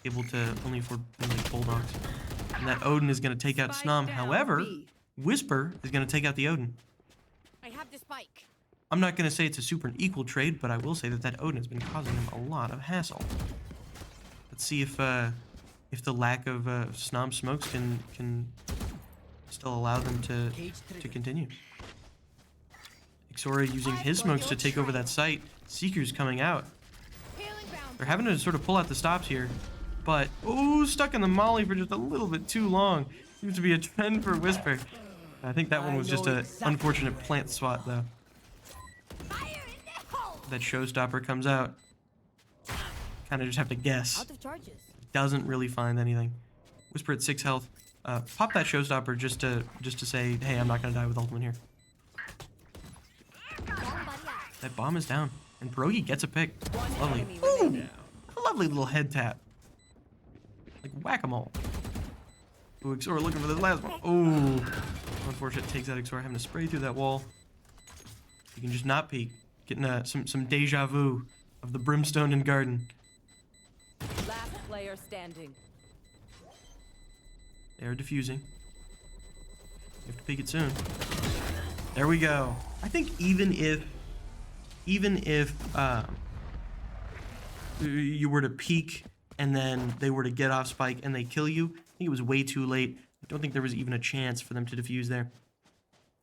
able to only afford things like bulldogs. And that Odin is going to take out Spike Snom. down, However, B. Whisper is going to take out the Odin. I have the spike. I'm not going to say it's a super equal trade, but I will say that that Odin has been causing him a lot of hassle. Let's see if the lack of Snom smokes can still allow them to continue. Ixora using his smokes to take over that site. Seeker's coming out. Healing bound. They're having to sort of pull out the stops here, but stuck in the molly for just a little bit too long. Seems to be a trend for Whisper. I think that one was just an unfortunate plant swat though. Fire in the hole. That showstopper comes out. Kind of just have to guess. Out of charges. Doesn't really find anything. Whisper at 6 health. Pop that showstopper just to say, hey, I'm not gonna die with ultimate here. That bomb is down, and Pierogi gets a pick. Lovely. enemy Ooh, remaining. a lovely little head tap. Like whack-a-mole. Ooh, Ixora looking for this last one. Ooh. Unfortunate takes out Ixora, having to spray through that wall. You can just not peek. Getting some deja vu of the brimstone and garden. Last player standing. They are diffusing. You have to peek it soon. There we go. I think even if you were to peek and then they were to get off spike and they kill you, I think it was way too late. I don't think there was even a chance for them to defuse there.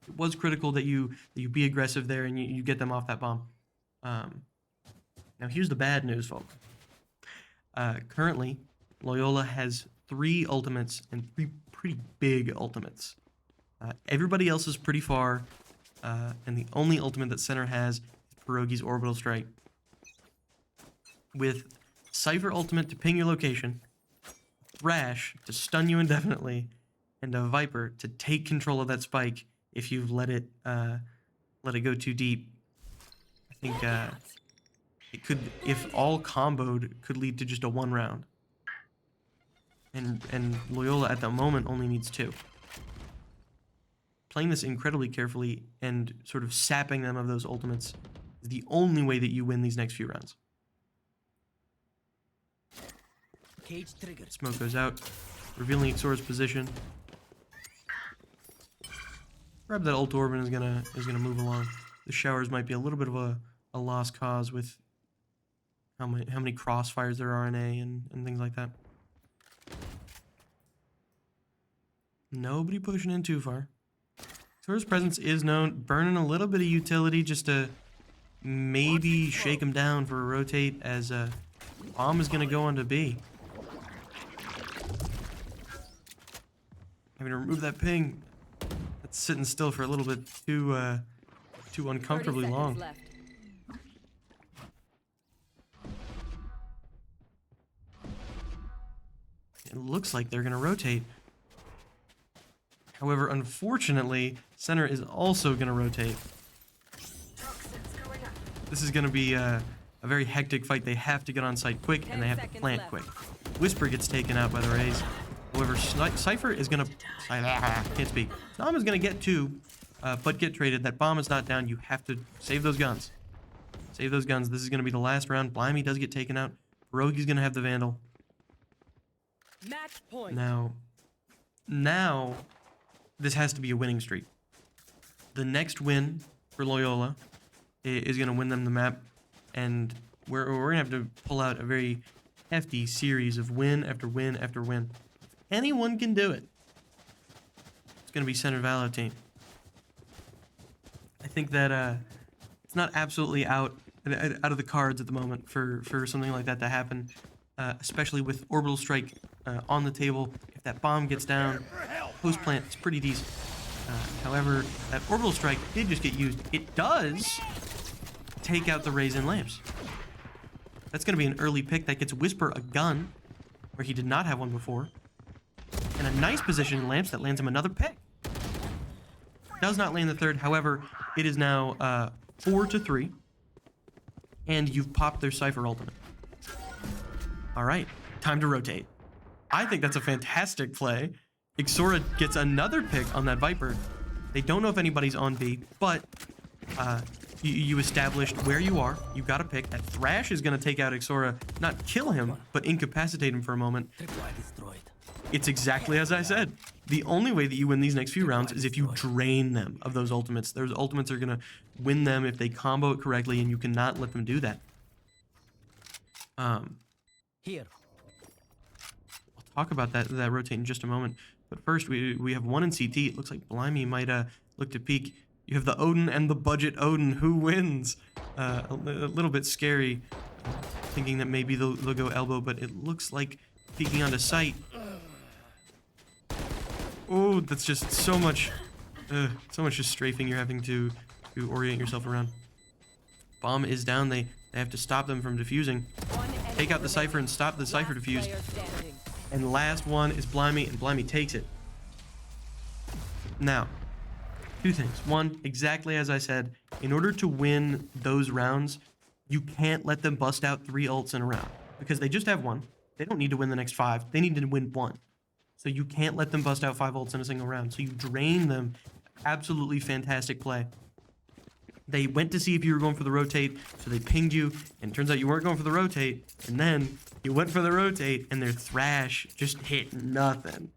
It was critical that you be aggressive there and you get them off that bomb. Now here's the bad news, folks. Currently, Loyola has 3 ultimates and 3 pretty big ultimates. Everybody else is pretty far, and the only ultimate that Center has is Pierogi's Orbital Strike. With Cypher ultimate to ping your location, Thrash to stun you indefinitely, and a Viper to take control of that spike if you've let it go too deep. I think it could, if all comboed, could lead to just a 1 round. And Loyola at the moment only needs 2. Playing this incredibly carefully and sort of sapping them of those ultimates is the only way that you win these next few rounds. Cage triggered. Smoke goes out, revealing Ixora's position. Grab that ult orb and is gonna move along. The showers might be a little bit of a lost cause with how many crossfires there are in A and things like that. Nobody pushing in too far. Ixora's presence is known, burning a little bit of utility just to maybe shake him down for a rotate as bomb is gonna go onto B. Having to remove that ping. That's sitting still for a little bit too uncomfortably 30 long. seconds left. It looks like they're gonna rotate. However, unfortunately, Center is also gonna rotate. This is gonna be a very hectic fight. They have to get on site quick, and they have to 10 plant seconds quick. Whisper gets taken out by the Rays. However, Cypher is gonna... can't speak. Snom is gonna get 2, but get traded. That bomb is not down. You have to save those guns. Save those guns. This is gonna be the last round. Blimey does get taken out. Pierogi's gonna have the Vandal. Match point. Now, this has to be a winning streak. The next win for Loyola is going to win them the map, and we're going to have to pull out a very hefty series of win after win after win. If anyone can do it, it's going to be Center Valo team. I think that it's not absolutely out of the cards at the moment for something like that to happen, especially with Orbital Strike on the table. If that bomb gets down, post plant, it's pretty decent. However, that Orbital Strike did just get used. It does take out the Rays and Lamps. That's going to be an early pick that gets Whisper a gun, where he did not have one before. And a nice position in Lamps that lands him another pick. Does not land the third, however, it is now 4-3. And you've popped their Cypher ultimate. Alright, time to rotate. I think that's a fantastic play. Ixora gets another pick on that Viper. They don't know if anybody's on B, but you established where you are. You got a pick. That Thrash is going to take out Ixora, not kill him, but incapacitate him for a moment. Tripwire destroyed. It's exactly as I said. The only way that you win these next few rounds is if you drain them of those ultimates. Those ultimates are going to win them if they combo it correctly, and you cannot let them do that. Here. I'll talk about that rotate in just a moment. But first, we have one in CT. It looks like Blimey might look to peek. You have the Odin and the budget Odin. Who wins? A little bit scary, thinking that maybe they'll go elbow, but it looks like peeking onto sight. Oh, that's just so much just strafing you're having to orient yourself around. Bomb is down. They have to stop them from defusing. Take out the Cypher and stop the Cypher defuse. And the last one is Blimey, and Blimey takes it. Now, two things. One, exactly as I said, in order to win those rounds, you can't let them bust out 3 ults in a round. Because they just have one. They don't need to win the next 5. They need to win 1. So you can't let them bust out 5 ults in a single round. So you drain them. Absolutely fantastic play. They went to see if you were going for the rotate, so they pinged you, and it turns out you weren't going for the rotate, and then you went for the rotate, and their Thrash just hit nothing.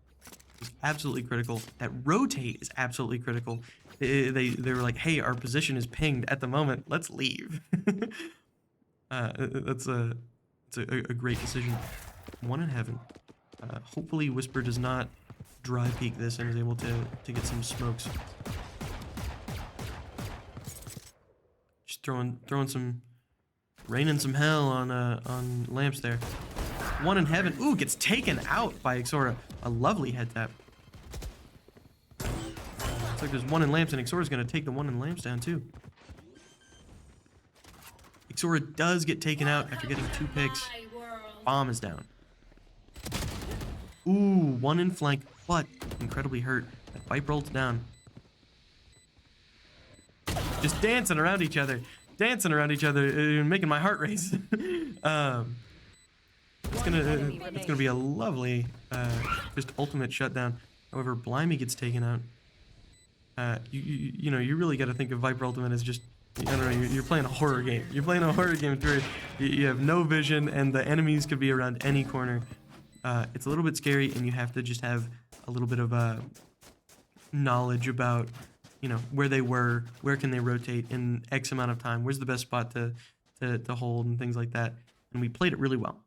It's absolutely critical. That rotate is absolutely critical. They were like, hey, our position is pinged at the moment. Let's leave. It's a great decision. One in heaven. Hopefully Whisper does not dry peek this and is able to get some smokes. Just throwing some, raining some hell on lamps there. One in heaven. Ooh, gets taken out by Ixora. A lovely head tap. Looks like there's one in lamps, and Ixora's gonna take the one in lamps down too. Ixora does get taken out after getting 2 picks. Bomb is down. Ooh, one in flank, but incredibly hurt. That Viper ult's down. Just dancing around each other, making my heart race. It's gonna be a lovely, just ultimate shutdown. However, Blimey gets taken out. You know, you really got to think of Viper ultimate as just, I don't know, you're playing a horror game. You're playing a horror game where you have no vision and the enemies could be around any corner. It's a little bit scary, and you have to just have a little bit of knowledge about, you know, where they were, where can they rotate in X amount of time, where's the best spot to hold, and things like that. And we played it really well.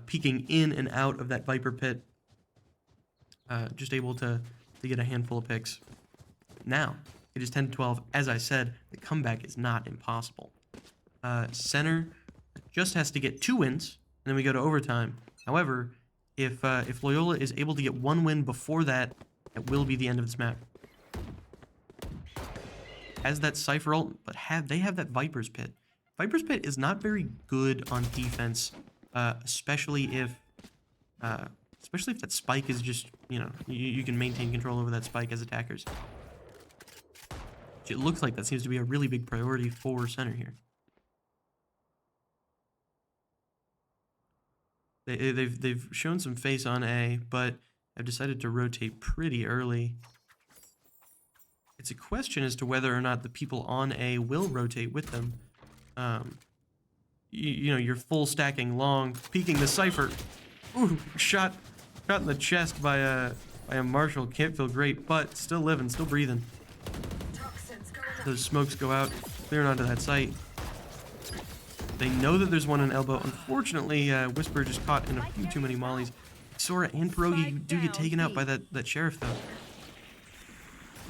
Peeking in and out of that Viper pit, just able to get a handful of picks. Now, it is 10-12. As I said, the comeback is not impossible. Center just has to get 2 wins, and then we go to overtime. However, if Loyola is able to get 1 win before that, it will be the end of this map. Has that Cypher ult, but they have that Viper's Pit. Viper's Pit is not very good on defense, especially if that spike is just, you know, you can maintain control over that spike as attackers. It looks like that seems to be a really big priority for center here. They've shown some face on A, but have decided to rotate pretty early. It's a question as to whether or not the people on A will rotate with them. You know, you're full stacking long, peeking the Cypher. Ooh, shot in the chest by a Marshall. Can't feel great, but still living, still breathing. Those smokes go out, clearing onto that site. They know that there's one in elbow. Unfortunately, Whisper just caught in a few too many mollies. Sora and Pierogi do get taken out by that sheriff, though.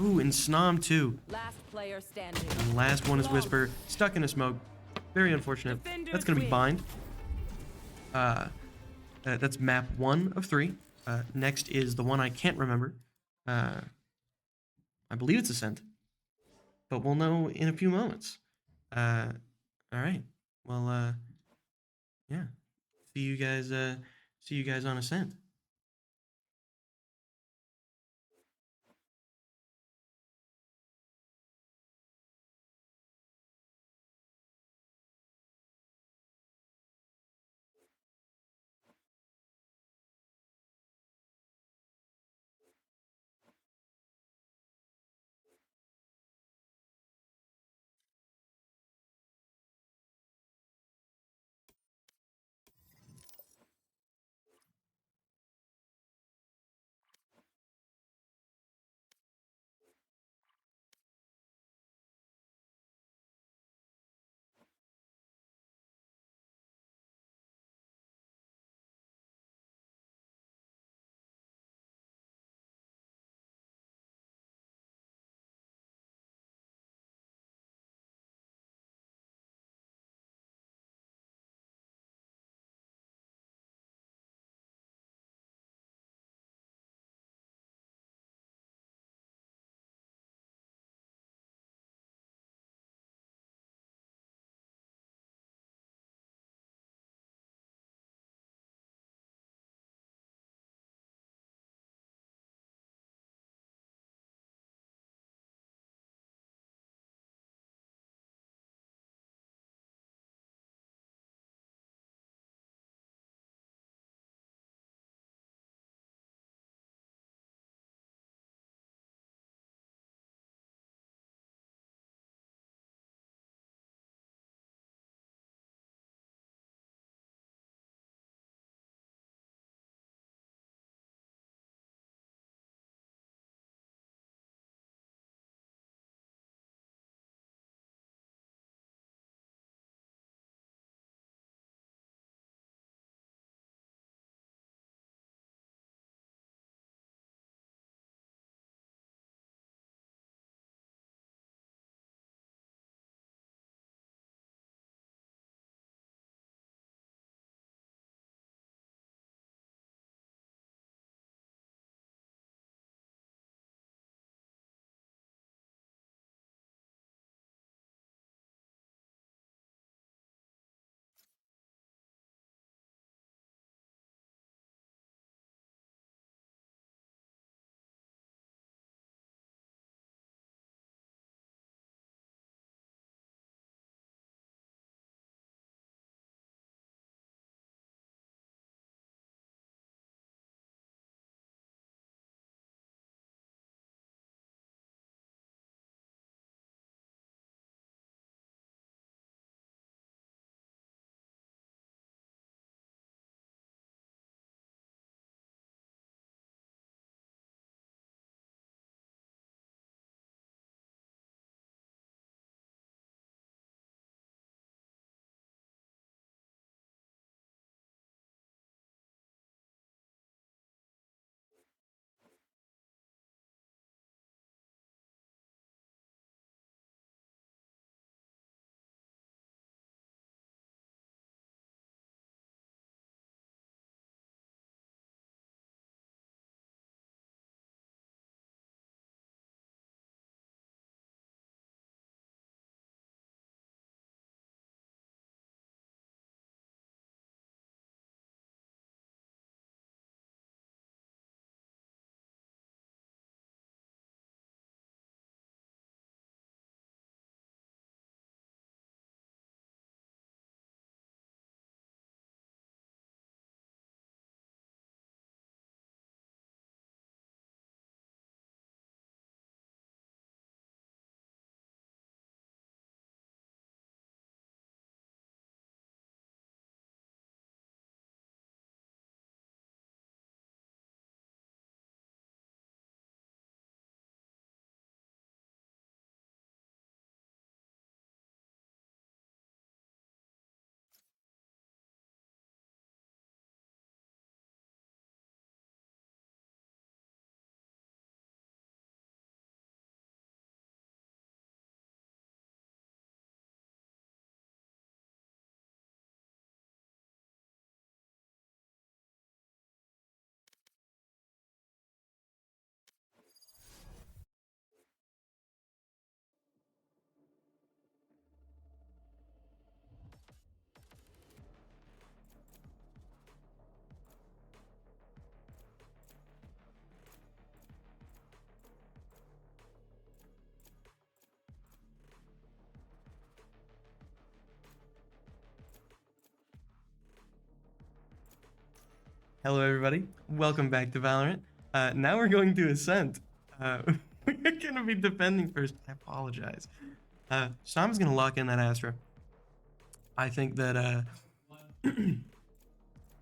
Ooh, and Snom, too. Last player standing. And the last one is Whisper, stuck in a smoke. Very unfortunate. That's going to be bind. That's map 1 of 3. Next is the one I can't remember. I believe it's Ascent. But we'll know in a few moments. All right. Well, yeah. See you guys on Ascent. Hello, everybody. Welcome back to Valorant. Now we're going to Ascent. We're going to be defending first. I apologize. Sam's going to lock in that Astra. I think that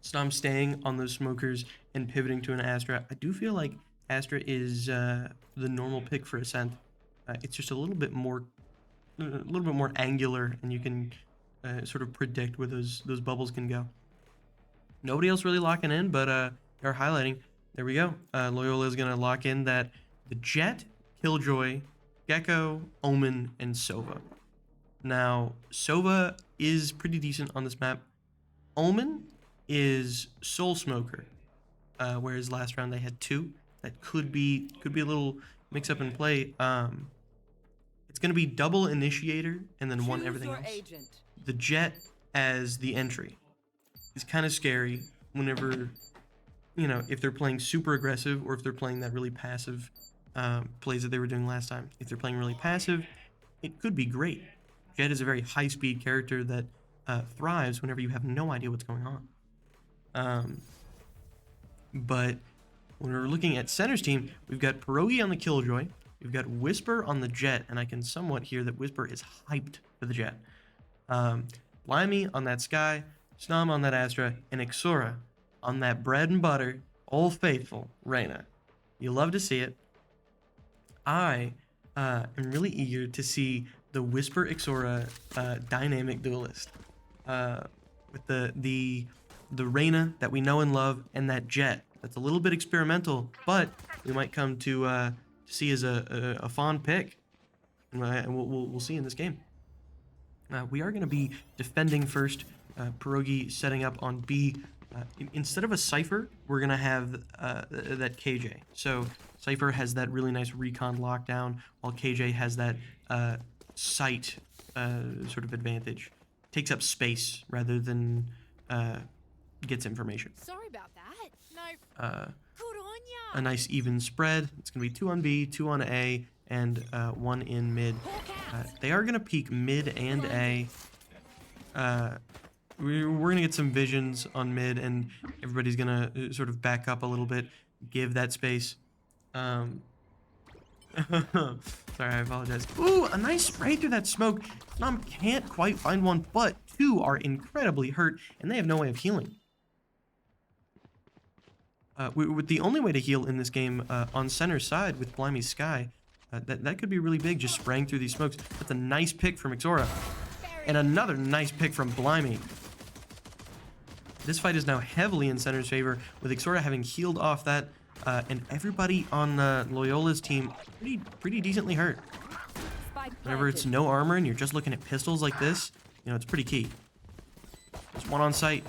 Snom staying on those smokers and pivoting to an Astra. I do feel like Astra is the normal pick for Ascent. It's just a little bit more angular, and you can sort of predict where those bubbles can go. Nobody else really locking in, but they're highlighting. There we go. Loyola is gonna lock in that the Jet, Killjoy, Gecko, Omen, and Sova. Now, Sova is pretty decent on this map. Omen is Soul Smoker, whereas last round they had 2. That could be a little mix up and play. It's gonna be double Initiator and then one everything else. Agent. The Jet as the entry is kind of scary whenever, you know, if they're playing super aggressive or if they're playing that really passive plays that they were doing last time. If they're playing really passive, it could be great. Jet is a very high-speed character that thrives whenever you have no idea what's going on. But when we're looking at Center's team, we've got Pierogi on the Killjoy, we've got Whisper on the Jet, and I can somewhat hear that Whisper is hyped for the Jet. Blimey on that Sky, Snom on that Astra, and Ixora on that bread and butter, Old Faithful, Reyna. You love to see it. I am really eager to see the Whisper Ixora dynamic duelist. With the Reyna that we know and love, and that Jet. That's a little bit experimental, but we might come to see as a fond pick. And we'll see in this game. We are going to be defending first. Pierogi setting up on B. Instead of a Cypher, we're going to have that KJ. So Cypher has that really nice recon lockdown, while KJ has that sight sort of advantage. Takes up space rather than gets information. Sorry about that. No. Good on ya. A nice even spread. It's going to be 2 on B, 2 on A, and 1 in mid. They are going to peek mid and A. We're going to get some visions on mid, and everybody's going to sort of back up a little bit, give that space. Sorry, I apologize. Ooh, a nice spray through that smoke. Snom can't quite find one, but 2 are incredibly hurt, and they have no way of healing. With the only way to heal in this game on center side with Blimey Sky, that could be really big, just spraying through these smokes. That's a nice pick from Ixora. And another nice pick from Blimey. This fight is now heavily in center's favor, with Ixora having healed off that, and everybody on Loyola's team pretty decently hurt. Whenever it's no armor and you're just looking at pistols like this, you know, it's pretty key. There's one on site.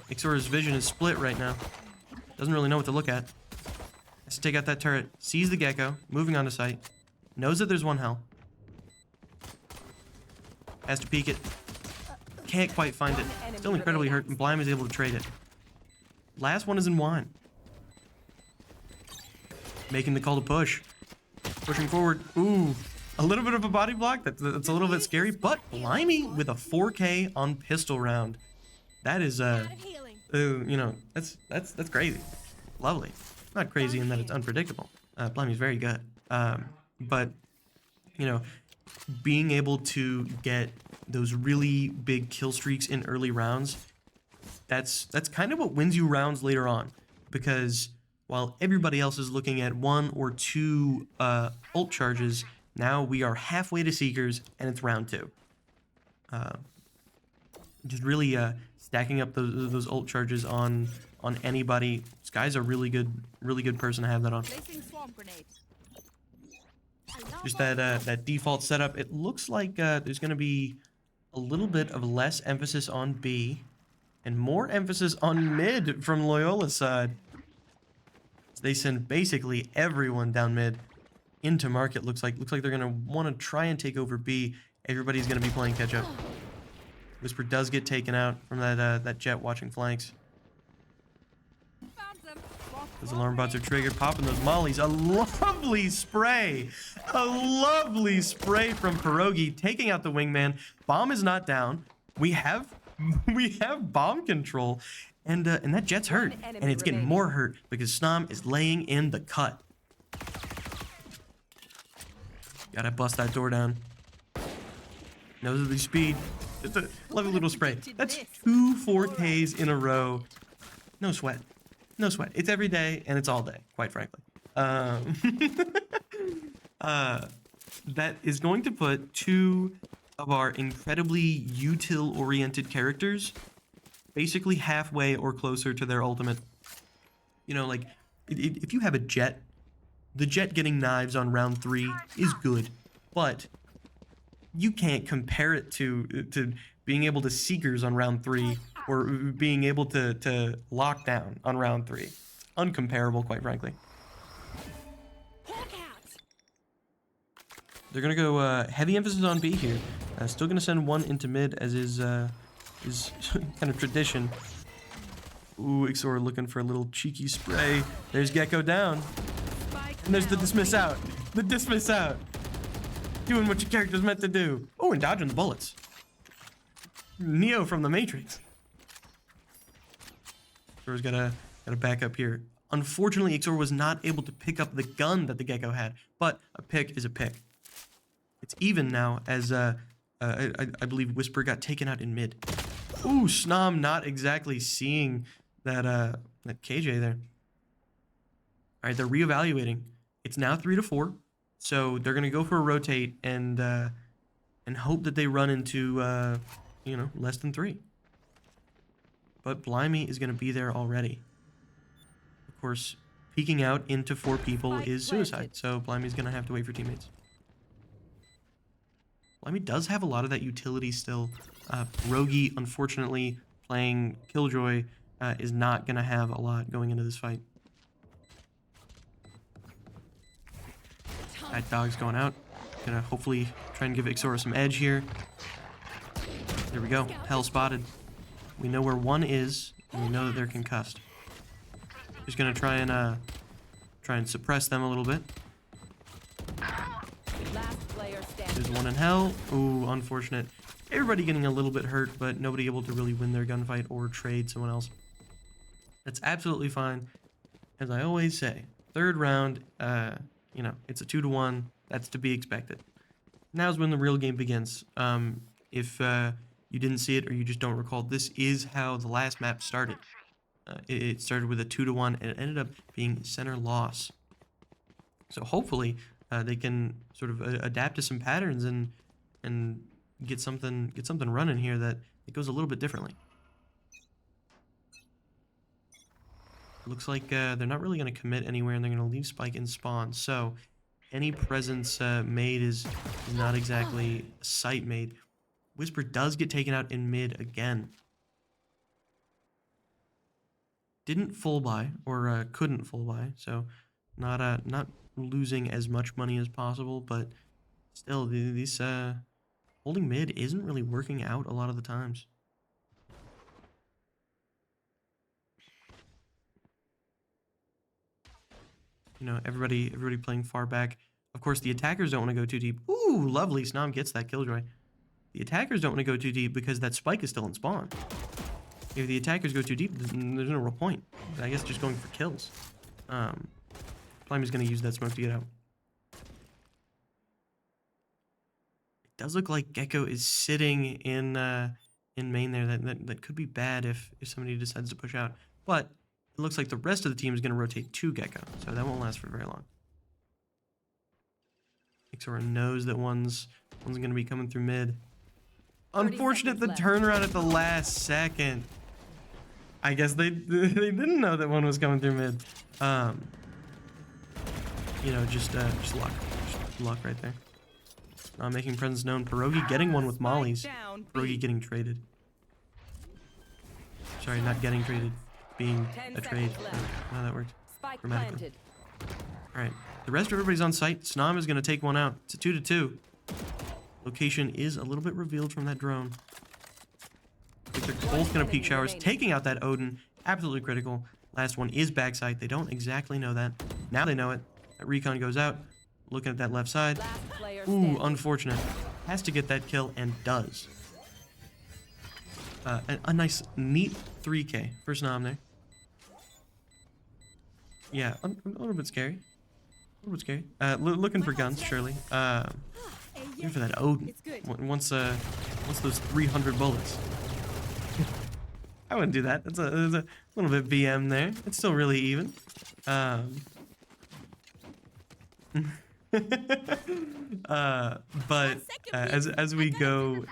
Ixora's vision is split right now. Doesn't really know what to look at. Has to take out that turret. Sees the Gecko, moving on to site. Knows that there's one hell. Has to peek it. Can't quite find it. Still incredibly hurt, and Blime is able to trade it. Last one is in wine. Making the call to push. Pushing forward. Ooh. A little bit of a body block. That's a little bit scary, but Blimey with a 4K on pistol round. That is, you know, that's crazy. Lovely. Not crazy in that it's unpredictable. Blimey's very good. But, you know, being able to get those really big kill streaks in early rounds, that's kind of what wins you rounds later on. Because while everybody else is looking at 1 or 2 ult charges, now we are halfway to Seekers, and it's round 2. Just really stacking up those ult charges on anybody. Sky's a really good person to have that on. Just that default setup. It looks like there's going to be a little bit of less emphasis on B and more emphasis on mid from Loyola's side. They send basically everyone down mid into market. Looks like they're going to want to try and take over B. Everybody's going to be playing catch up. Whisper does get taken out from that Jet watching flanks. Those alarm bots are triggered, popping those mollies. A lovely spray. A lovely spray from Pierogi, taking out the wingman. Bomb is not down. We have bomb control. And that Jet's hurt, One enemy and it's getting remaining. more hurt because Snom is laying in the cut. Gotta bust that door down. Nose of the speed. Just a lovely little spray. That's 2 4Ks in a row. No sweat. No sweat. It's every day, and it's all day, quite frankly. That is going to put 2 of our incredibly util-oriented characters basically halfway or closer to their ultimate. You know, like, if you have a Jet, the Jet getting knives on round 3 is good, but you can't compare it to being able to Seekers on round 3 or being able to lock down on round 3. Uncomparable, quite frankly. Hawk out. They're gonna go heavy emphasis on B here. Still gonna send one into mid, as is kind of tradition. Ooh, Ixor looking for a little cheeky spray. There's Gecko down. And there's the dismiss out. The dismiss out. Doing what your character's meant to do. Oh, and dodging the bullets. Neo from the Matrix. Ixor's gotta back up here. Unfortunately, Ixor was not able to pick up the gun that the Gecko had, but a pick is a pick. It's even now, as I believe Whisper got taken out in mid. Ooh, Snom not exactly seeing that KJ there. All right, they're reevaluating. It's now 3 to 4, so they're gonna go for a rotate and hope that they run into less than 3. But Blimey is gonna be there already. Of course, peeking out into 4 people is suicide, so Blimey's gonna have to wait for teammates. Blimey does have a lot of that utility still. Rogi, unfortunately, playing Killjoy, is not gonna have a lot going into this fight. That dog's going out. Gonna hopefully try and give Ixora some edge here. There we go. Hell spotted. We know where one is, and we know that they're concussed. Just gonna try and suppress them a little bit. Last player standing. There's one in hell. Ooh, unfortunate. Everybody getting a little bit hurt, but nobody able to really win their gunfight or trade someone else. That's absolutely fine. As I always say, 3rd round, it's a 2 to 1. That's to be expected. Now's when the real game begins. If you didn't see it or you just don't recall, this is how the last map started. It started with a 2 to 1, and it ended up being center loss. So hopefully they can sort of adapt to some patterns and get something running here that it goes a little bit differently. Looks like they're not really going to commit anywhere, and they're going to leave Spike in spawn. So any presence made is not exactly a sight made. Whisper does get taken out in mid again. Didn't full buy, or couldn't full buy, so not losing as much money as possible, but still, these holding mid isn't really working out a lot of the times. Everybody playing far back. Of course, the attackers don't want to go too deep. Ooh, lovely. Snom gets that Killjoy. The attackers don't want to go too deep because that Spike is still in spawn. If the attackers go too deep, there's no real point. I guess just going for kills. Blimey's going to use that smoke to get out. It does look like Gecko is sitting in main there. That could be bad if somebody decides to push out. But it looks like the rest of the team is going to rotate to Gecko, so that won't last for very long. Ixora knows that one's going to be coming through mid. Unfortunate the turnaround at the last second. I guess they didn't know that one was coming through mid. Just luck. Just luck right there. Not making presence known. Pierogi getting one with mollies. Pierogi getting traded. Sorry, not getting traded. Being a trade. How that worked. Spike Grammatically. planted. Alright. The rest of everybody's on site. Snom is going to take one out. It's a 2 to 2. Location is a little bit revealed from that drone. I think they're both going to peak showers. Taking out that Odin. Absolutely critical. Last one is backside. They don't exactly know that. Now they know it. That recon goes out. Looking at that left side. Last player Ooh, standing. unfortunate. Has to get that kill and does. a nice, neat 3K for Snom there. Yeah, a little bit scary. A little bit scary. Looking for guns, surely. Looking for that Odin. Once those 300 bullets. I wouldn't do that. That's a little bit BM there. It's still really even. But as we go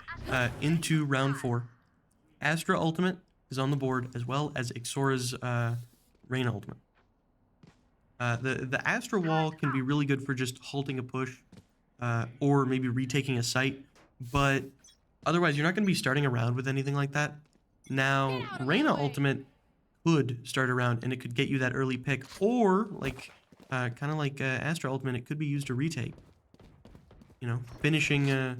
into round 4, Astra ultimate is on the board as well as Ixora's Reyna ultimate. The Astra wall can be really good for just halting a push or maybe retaking a site, but otherwise you're not going to be starting a round with anything like that. Now, Reyna ultimate could start a round and it could get you that early pick, or like kind of like Astra ultimate, it could be used to retake. You know, finishing a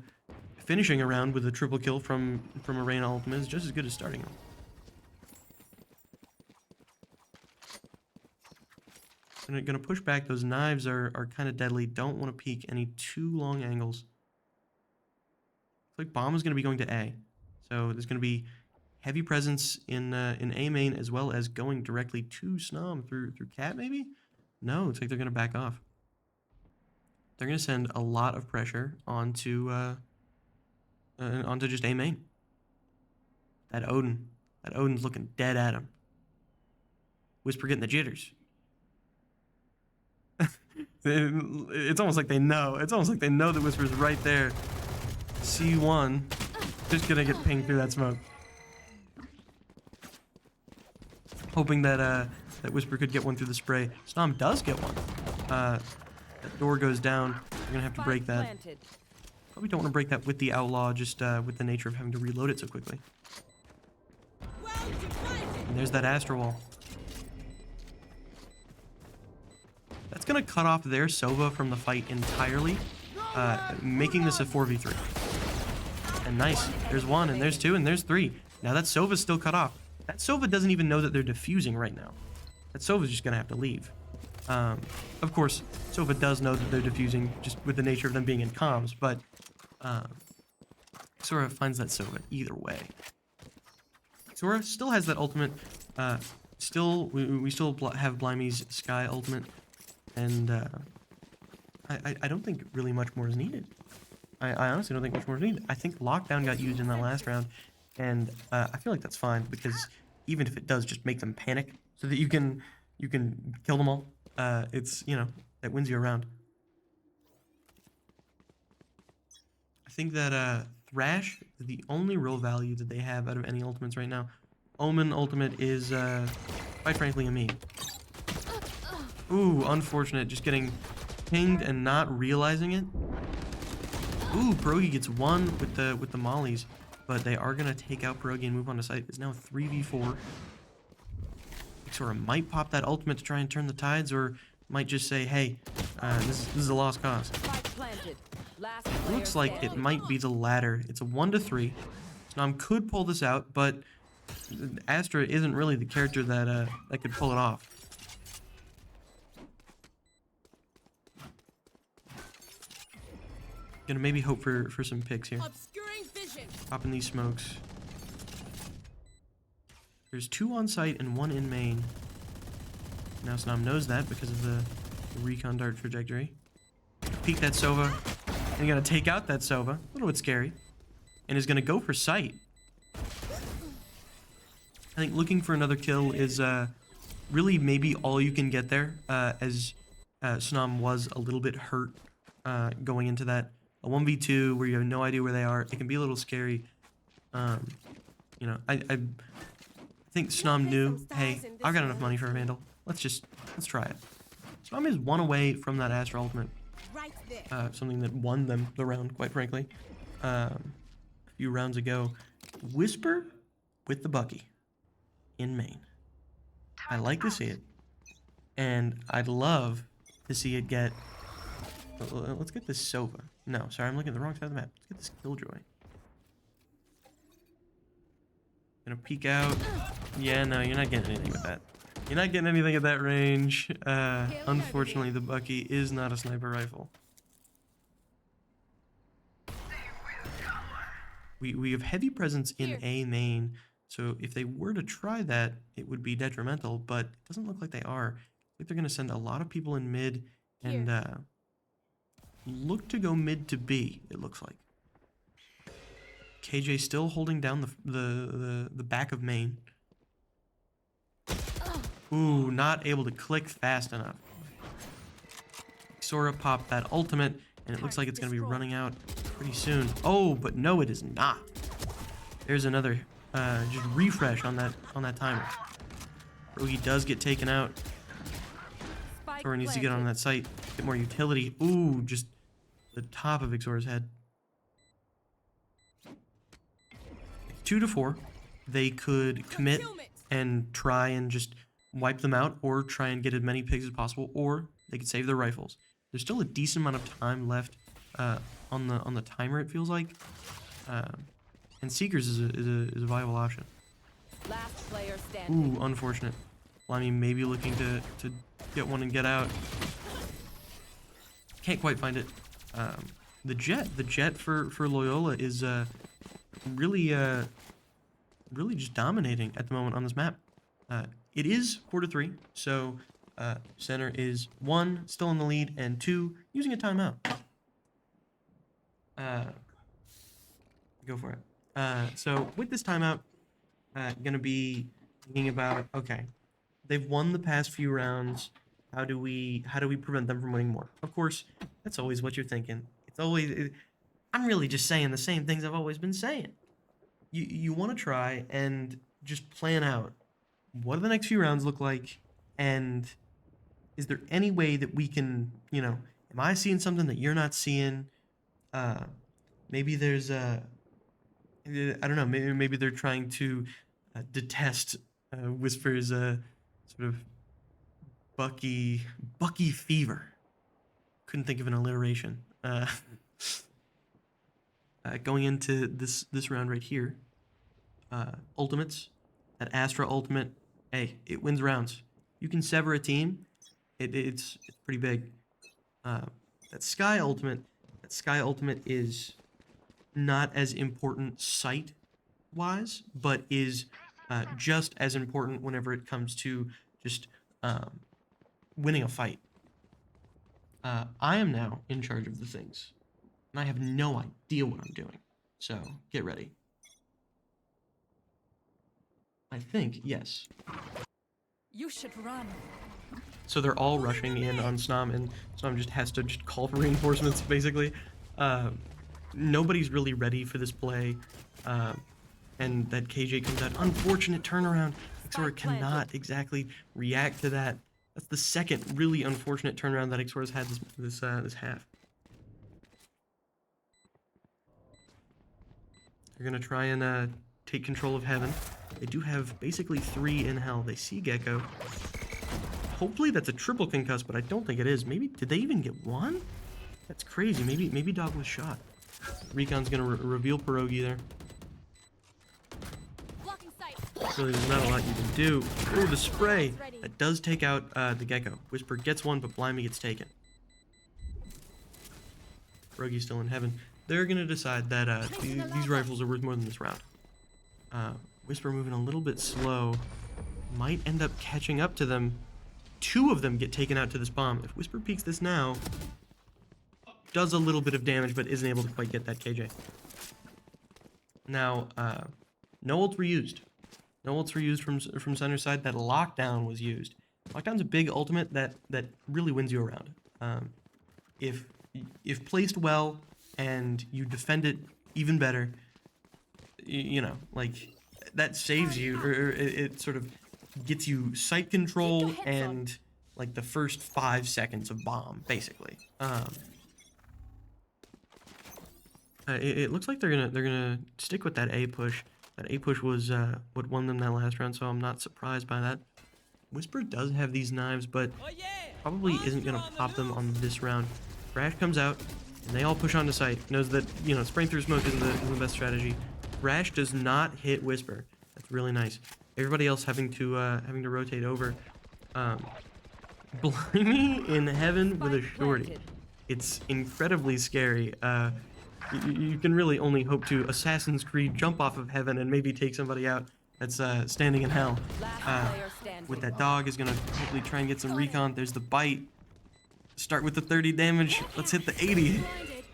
round with a triple kill from a Reyna ultimate is just as good as starting them. And gonna push back. Those knives are kind of deadly. Don't want to peek any too long angles. Looks like bomb is gonna be going to A, so there's gonna be heavy presence in A main as well as going directly to Snom through Cat maybe. No, looks like they're gonna back off. They're gonna send a lot of pressure onto just A main. That Odin's looking dead at him. Whisper getting the jitters. It's almost like they know. It's almost like they know that Whisper's right there. C1, just gonna get pinged through that smoke. Hoping that that Whisper could get one through the spray. Snom does get one. That door goes down. We're gonna have to break that. Probably don't want to break that with the Outlaw, just with the nature of having to reload it so quickly. And there's that Astra wall. That's gonna cut off their Sova from the fight entirely, making this a 4v3. And nice. There's 1, and there's 2, and there's 3. Now that Sova's still cut off. That Sova doesn't even know that they're defusing right now. That Sova's just gonna have to leave. Of course, Sova does know that they're defusing, just with the nature of them being in comms, but Sora finds that Sova either way. Sora still has that ultimate. We still have Blimey's Sky ultimate. And I don't think really much more is needed. I honestly don't think much more is needed. I think Lockdown got used in that last round, and I feel like that's fine, because even if it does just make them panic so that you can kill them all, it's, you know, that wins you a round. I think that Thrash is the only real value that they have out of any ultimates right now. Omen ultimate is quite frankly a meme. Ooh, unfortunate. Just getting pinged and not realizing it. Ooh, Pierogi gets 1 with the mollies, but they are gonna take out Pierogi and move on to site. It's now 3v4. Ixora might pop that ultimate to try and turn the tides, or might just say, hey, this is a lost cause. Looks like it might be the latter. It's a 1-3. Snom could pull this out, but Astra isn't really the character that could pull it off. Gonna maybe hope for some picks here. Popping these smokes. There's 2 on site and 1 in main. Now Snom knows that because of the recon dart trajectory. Peek that Sova. And you're gonna take out that Sova. A little bit scary. And is gonna go for sight. I think looking for another kill is really maybe all you can get there, as Snom was a little bit hurt going into that. A 1v2 where you have no idea where they are, it can be a little scary. You know, I think Snom knew, hey, I've got enough money for a Vandal. Let's try it. Snom is 1 away from that Astra ultimate. Something that won them the round, quite frankly. A few rounds ago. Whisper with the Bucky in main. I like to see it. And I'd love to see it get... Let's get this Sova. No, sorry, I'm looking at the wrong side of the map. Let's get this Killjoy. Gonna peek out. Yeah, no, you're not getting anything with that. You're not getting anything at that range. Unfortunately, the Bucky is not a sniper rifle. We have heavy presence in A main. So if they were to try that, it would be detrimental, but it doesn't look like they are. I think they're going to send a lot of people in mid and look to go mid to B, it looks like. KJ still holding down the back of main. Ooh, not able to click fast enough. Sora popped that ultimate, and it looks like it's going to be running out pretty soon. Oh, but no, it is not. There's another just refresh on that timer. Rogi does get taken out. Sora needs to get on that site, get more utility. Ooh, just the top of Ixor's head. 2 to 4. They could commit and try and just wipe them out, or try and get as many pigs as possible, or they could save their rifles. There's still a decent amount of time left on the timer, it feels like. And Seekers is a viable option. Last player standing. Ooh, unfortunate. Limey maybe looking to get one and get out. Can't quite find it. The jet for Loyola is really just dominating at the moment on this map. It is 4-3, so center is 1, still in the lead, and 2, using a timeout. Go for it. So with this timeout, gonna be thinking about, okay, they've won the past few rounds. How do we prevent them from winning more? Of course, that's always what you're thinking. It's always, I'm really just saying the same things I've always been saying. You want to try and just plan out, what do the next few rounds look like, and is there any way that we can, am I seeing something that you're not seeing? Maybe there's I don't know, maybe they're trying to detest Whisper's sort of Bucky fever. Couldn't think of an alliteration. Going into this round right here, ultimates, that Astra ultimate, hey, it wins rounds. You can sever a team, it's pretty big. That Sky ultimate is not as important sight wise, but is just as important whenever it comes to just winning a fight. I am now in charge of the things, and I have no idea what I'm doing, so get ready. I think, yes. You should run. So they're all rushing in on Snom, and Snom just has to call for reinforcements, basically. Nobody's really ready for this play, and that KJ comes out. Unfortunate turnaround. Ixor cannot exactly react to that. That's the second really unfortunate turnaround that Ixor's had this half. They're gonna try and take control of Heaven. They do have basically 3 in Hell. They see Gecko. Hopefully that's a triple concuss, but I don't think it is. Maybe, did they even get 1? That's crazy. Maybe Dog was shot. Recon's gonna reveal Pierogi there. Blocking sight. Really, there's not a lot you can do. Oh, the spray! That does take out the Gecko. Whisper gets 1, but Blimey gets taken. Pierogi's still in Heaven. They're gonna decide that these rifles are worth more than this round. Whisper moving a little bit slow. Might end up catching up to them. 2 of them get taken out to this bomb. If Whisper peeks this now, does a little bit of damage, but isn't able to quite get that KJ. Now, no ults were used. No ults were used from center side. That lockdown was used. Lockdown's a big ultimate that really wins you around. If placed well and you defend it even better, like that saves you, or it sort of gets you sight control and like the first 5 seconds of bomb, basically. It looks like they're gonna stick with that A push. That A push was what won them that last round, so I'm not surprised by that. Whisper does have these knives, but probably isn't gonna pop them on this round. Brash comes out, and they all push onto site. Knows that spraying through smoke isn't the best strategy. Brash does not hit Whisper. That's really nice. Everybody else having to rotate over. Blimey in Heaven with a shorty. It's incredibly scary. You can really only hope to Assassin's Creed jump off of Heaven and maybe take somebody out. that's standing in hell. Last player standing. With that dog is gonna hopefully try and get some recon. There's the bite. Start with the 30 damage. Let's hit the 80. Blinded.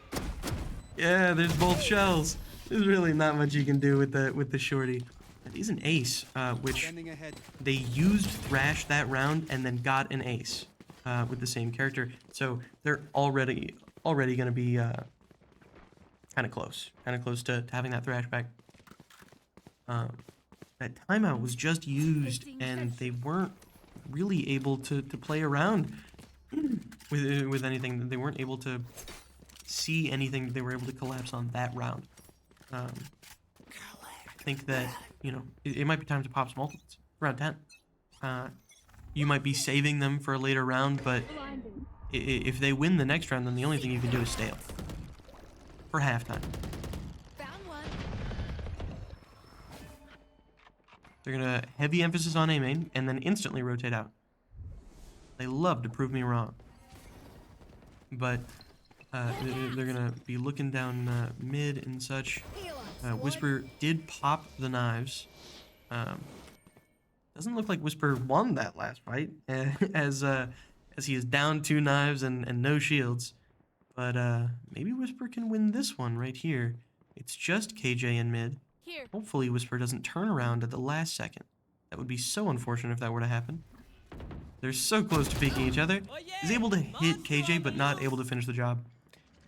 Yeah, there's both shells. There's really not much you can do with the shorty. That is an ace, which they used Thrash that round and then got an ace with the same character. So they're already gonna be kind of close to having that Thrash back. That timeout was just used, and they weren't really able to play around with anything. They weren't able to see anything they were able to collapse on that round. I think that, you know, it might be time to pop some ultimates. Round 10. You might be saving them for a later round, but if they win the next round, then the only thing you can do is stale. For halftime. Found one. They're gonna heavy emphasis on A main, and then instantly rotate out. They love to prove me wrong. But they're gonna be looking down mid and such. Whisper did pop the knives. Doesn't look like Whisper won that last fight, as he is down 2 knives and no shields. But maybe Whisper can win this one right here. It's just KJ in mid. Here. Hopefully Whisper doesn't turn around at the last second. That would be so unfortunate if that were to happen. They're so close to peeking each other. He's able to hit KJ, but not able to finish the job.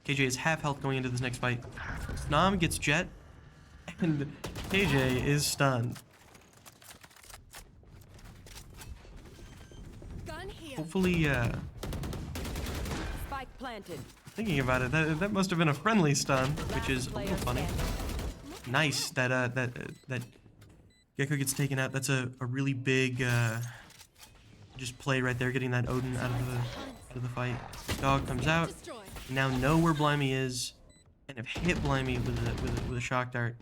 KJ is half health going into this next fight. Nam gets Jet, and KJ is stunned. Gun here. Hopefully, Spike planted. thinking about it, that must have been a friendly stun, which is a Player little funny. standing. Nice that Gecko gets taken out. That's a really big just play right there, getting that Odin out of the fight. Dog comes out. Destroy. Now know where Blimey is, and have hit Blimey with a shock dart.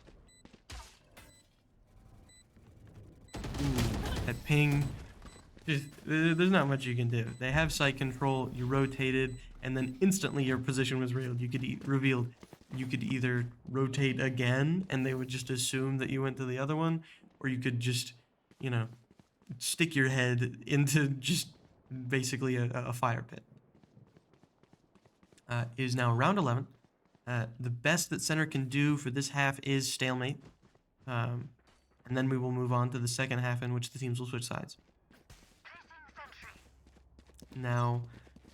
Ooh, that ping. There's not much you can do. They have sight control. You rotated, and then instantly your position was revealed. You could either rotate again, and they would just assume that you went to the other one, or you could just, you know, stick your head into just basically a fire pit. It is now round 11. The best that center can do for this half is stalemate. And then we will move on to the second half in which the teams will switch sides. Now,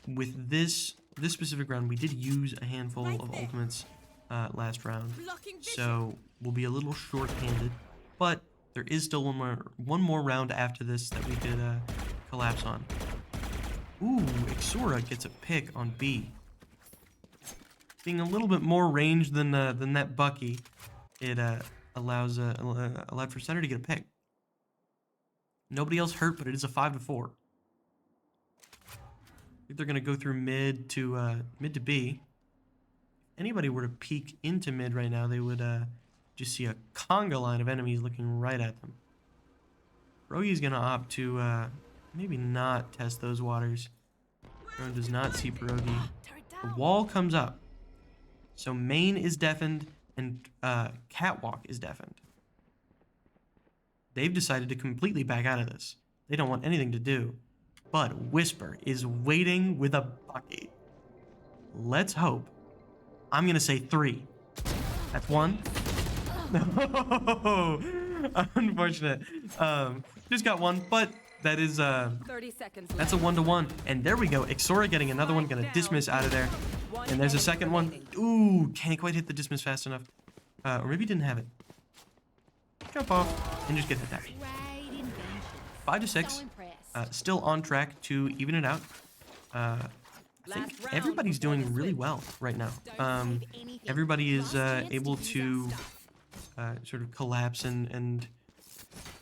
with this specific round, we did use a handful of ultimates last round. Blocking vision. So we'll be a little short-handed. But there is still one more round after this that we could collapse on. Ooh, Ixora gets a pick on B. Being a little bit more ranged than that Bucky, it allowed for center to get a pick. Nobody else hurt, but it is a 5-4. I think they're gonna go through mid to B. If anybody were to peek into mid right now, they would just see a conga line of enemies looking right at them. Rogi's gonna opt to maybe not test those waters. Drone does not see Pierogi. Turret The down. wall comes up. So main is deafened and catwalk is deafened. They've decided to completely back out of this. They don't want anything to do. But Whisper is waiting with a bucket. Let's hope. I'm going to say 3. That's 1. No. Unfortunate. Just got 1, but that is 30 seconds that's a 1-to-1. And there we go. Ixora getting another one, gonna dismiss out of there. left. And there's a second one. Ooh, can't quite hit the dismiss fast enough. Or maybe didn't have it. Jump off and just get the dash. Right invention. 5 to 6. So impressed. Still on track to even it out. I think Last round everybody's before the doing really switch. well right now. Don't save anything. Everybody is Last chance able use to our stuff. sort of collapse and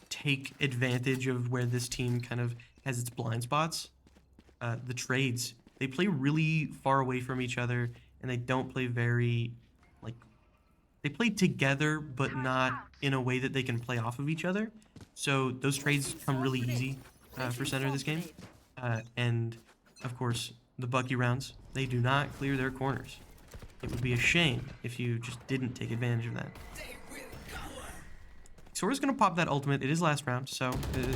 take advantage of where this team kind of has its blind spots. The trades, they play really far away from each other, and they don't play very, like, they play together, but not in a way that they can play off of each other. So those trades come really easy for center this game. And, of course, the Bucky rounds, they do not clear their corners. It would be a shame if you just didn't take advantage of that. Xora's gonna pop that ultimate. It is last round, so it is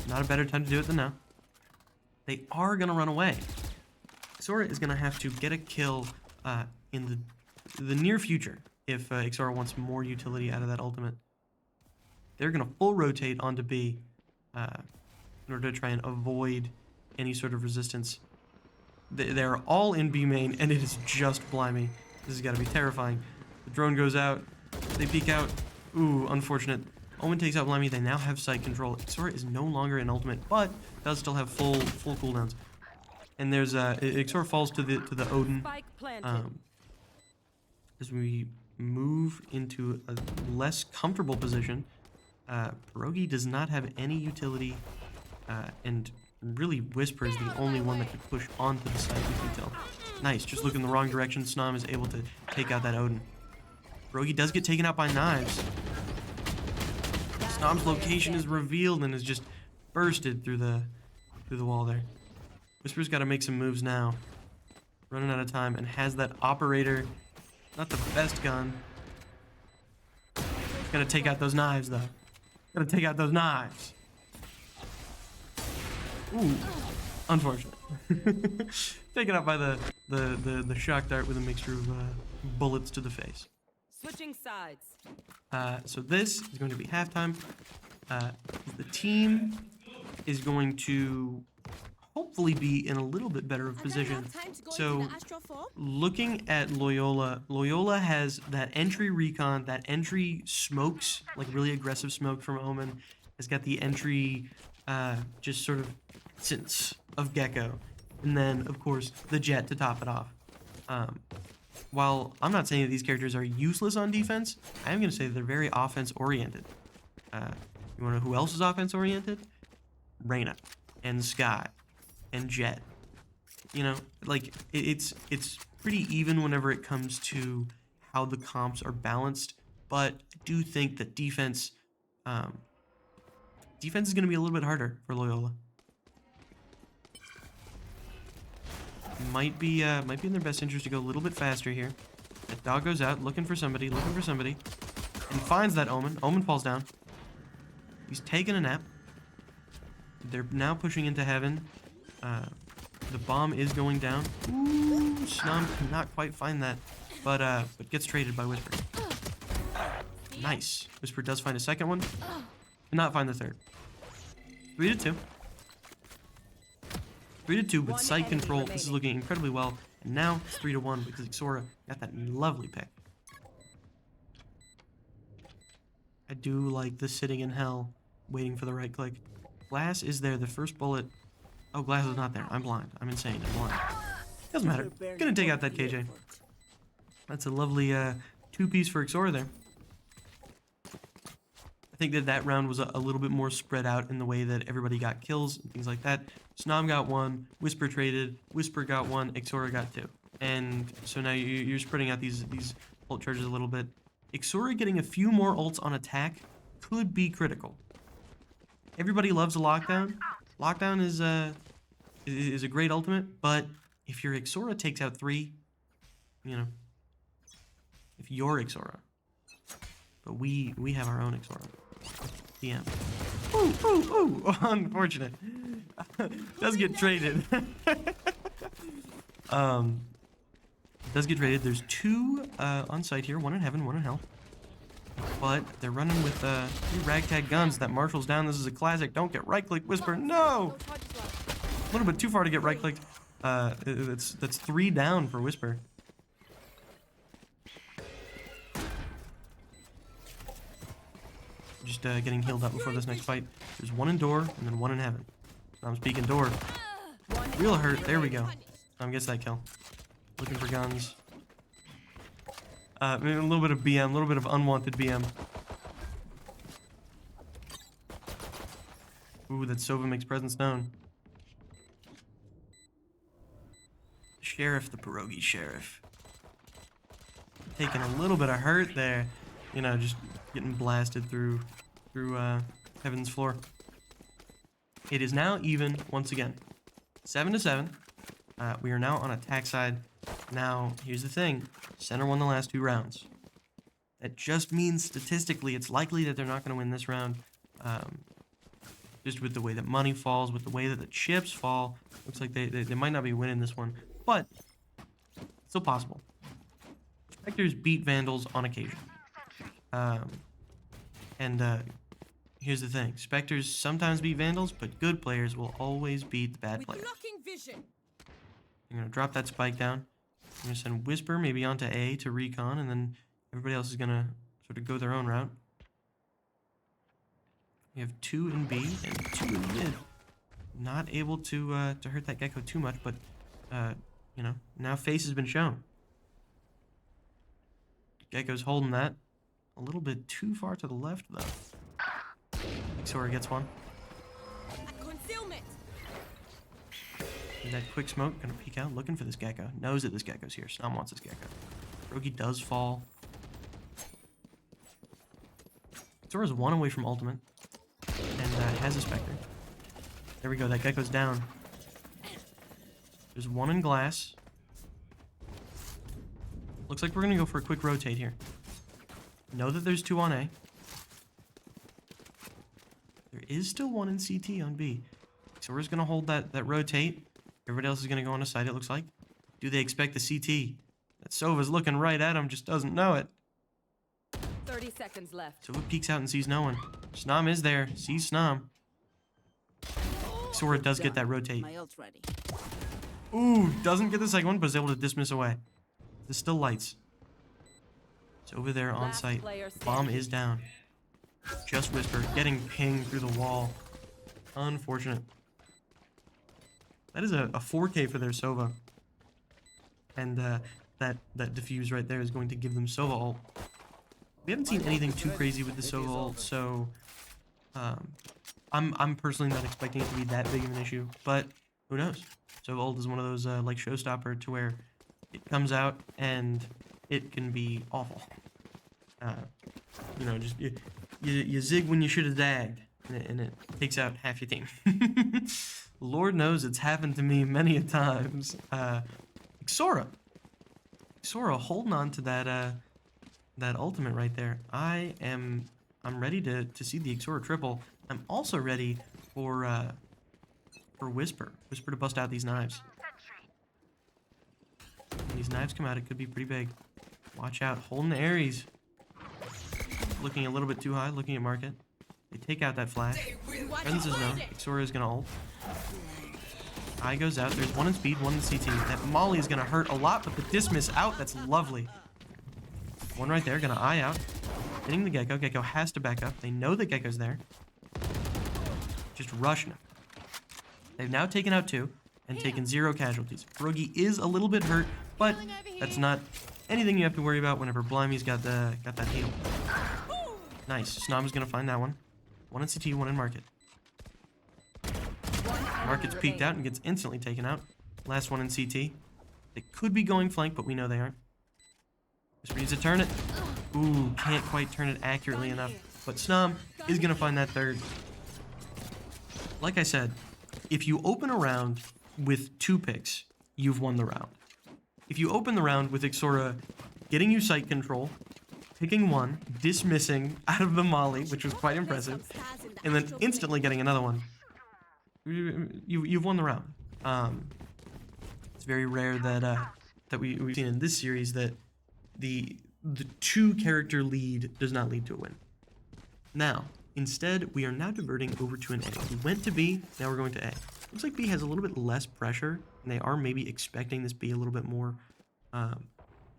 not a better time to do it than now. They are gonna run away. Xora is gonna have to get a kill in the near future if Xora wants more utility out of that ultimate. They're gonna full rotate onto B in order to try and avoid any sort of resistance. They're all in B main, and it is just blimey. This has got to be terrifying. The drone goes out. They peek out. Ooh, unfortunate. Omen takes out blimey. They now have sight control. Xora is no longer in ultimate, but does still have full cooldowns. And there's Xora falls to the Odin. Spike planted. As we move into a less comfortable position, Pierogi does not have any utility, and really Whisper is the only one that could push onto the site, we can tell. Nice, just look in the wrong direction. Snom is able to take out that Odin. Pierogi does get taken out by knives. Snom's location is revealed and is just bursted through the wall there. Whisper's got to make some moves now. Running out of time and has that operator. Not the best gun. Gonna take out those knives though. Gonna take out those knives. Ooh, unfortunate. Taken out by the shock dart with a mixture of bullets to the face. Switching sides. So this is going to be halftime. The team is going to hopefully be in a little bit better of position. So looking at Loyola, Loyola has that entry recon, that entry smokes, like really aggressive smoke from Omen. Has got the entry just sort of sense of Gecko. And then, of course, the Jet to top it off. While I'm not saying that these characters are useless on defense, I am going to say that they're very offense-oriented. You want to know who else is offense-oriented? Reyna and Sky and Jet. You know, like, it's pretty even whenever it comes to how the comps are balanced, but I do think that defense is going to be a little bit harder for Loyola. Might be in their best interest to go a little bit faster here. That dog goes out, looking for somebody, and finds that Omen. Omen falls down. He's taking a nap. They're now pushing into heaven. The bomb is going down. Ooh, Snom cannot quite find that, but gets traded by Whisper. Nice. Whisper does find a second one. Cannot find the third. 3-2. 3-2 with sight control. This is looking incredibly well. And now it's 3-1 because Xora got that lovely pick. I do like the sitting in hell, waiting for the right click. Glass is there. The first bullet. Oh, Glass is not there. I'm blind. I'm insane. I'm blind. Doesn't matter. Gonna take out that KJ. That's a lovely two-piece for Xora there. I think that round was a little bit more spread out in the way that everybody got kills and things like that. Snom got one, Whisper traded, Whisper got one, Xora got two. And so now you're spreading out these ult charges a little bit. Xora getting a few more ults on attack could be critical. Everybody loves a lockdown. Lockdown is a great ultimate, but if your Xora takes out 3, you know, if you're Xora, but we have our own Xora. DM. Ooh, unfortunate. Does get traded. Does get traded. There's 2 on site here, 1 in heaven, 1 in hell. But they're running with 3 ragtag guns. That Marshall's down. This is a classic. Don't get right-click. Whisper. No! A little bit too far to get right-clicked. That's 3 down for Whisper. Just getting healed up before this next fight. There's 1 in door and then 1 in heaven. I'm speaking door. Real hurt. There we go. Gets that kill. Looking for guns. Maybe a little bit of BM, a little bit of unwanted BM. Ooh, that Sova makes presence known. Sheriff, the Pierogi Sheriff. Taking a little bit of hurt there. You know, just getting blasted through Heaven's floor. It is now even once again. 7-7. We are now on attack side. Now, here's the thing. Center won the last 2 rounds. That just means statistically it's likely that they're not going to win this round. Just with the way that money falls, with the way that the chips fall, looks like they might not be winning this one, but still possible. Spectres beat Vandals on occasion. Here's the thing. Spectres sometimes beat Vandals, but good players will always beat the bad With players. blocking vision. I'm going to drop that spike down. I'm going to send Whisper maybe onto A to recon, and then everybody else is going to sort of go their own route. We have 2 in B and 2 in mid. Not able to hurt that Gecko too much, but, you know, now face has been shown. Gecko's holding that. A little bit too far to the left, though. Xora gets one. Concealment. And that quick smoke, gonna peek out, looking for this Gecko. Knows that this Gecko's here. Snom wants this Gecko. Rogi does fall. Xora's 1 away from ultimate. And has a Spectre. There we go, that Gecko's down. There's 1 in glass. Looks like we're gonna go for a quick rotate here. Know that there's 2 on A. There is still 1 in CT on B. So we're just gonna hold that rotate. Everybody else is gonna go on a side, it looks like. Do they expect the CT? That Sova's looking right at him, just doesn't know it. 30 seconds left. Sova peeks out and sees no one. Snom is there, sees Snom. Xora does get that rotate. My ult's ready. Ooh, doesn't get the second one, but is able to dismiss away. There's still lights. It's over there on Last site. player Bomb standing. is down. Just Whisper, getting pinged through the wall. Unfortunate. That is a 4K for their Sova. And that defuse right there is going to give them Sova ult. We haven't seen anything too crazy with the Sova ult, so I'm personally not expecting it to be that big of an issue, but who knows? Sova ult is one of those like showstopper to where it comes out and it can be awful. You know, just you zig when you should have zagged, and it takes out half your team. Lord knows it's happened to me many a times. Xora holding on to that ultimate right there. I'm ready to see the Xora triple. I'm also ready for Whisper to bust out these knives. When these knives come out, it could be pretty big. Watch out, holding the Ares. Looking a little bit too high, looking at market. They take out that flash. Presence is no. Xora is gonna ult. Eye goes out. There's 1 in speed, 1 in CT. That Molly is gonna hurt a lot, but the dismiss out, that's lovely. 1 right there, gonna eye out. Hitting the Gecko. Gecko has to back up. They know that Gecko's there. Just rushing him. They've now taken out 2 and taken 0 casualties. Rogi is a little bit hurt, but that's not anything you have to worry about whenever Blimey's got that heal. Nice. Snom is gonna find that one. 1 in CT, 1 in market. Market's peeked out and gets instantly taken out. Last 1 in CT. They could be going flank, but we know they aren't. Just needs to turn it. Ooh, can't quite turn it accurately enough. But Snom is gonna find that 3rd. Like I said, if you open a round with 2 picks, you've won the round. If you open the round with Xora getting you sight control, picking 1, dismissing out of the molly, which was quite impressive, and then instantly getting another one, you've won the round. It's very rare that we've seen in this series that the 2-character lead does not lead to a win. Now, instead, we are now diverting over to an A. We went to B, now we're going to A. Looks like B has a little bit less pressure, and they are maybe expecting this B a little bit more,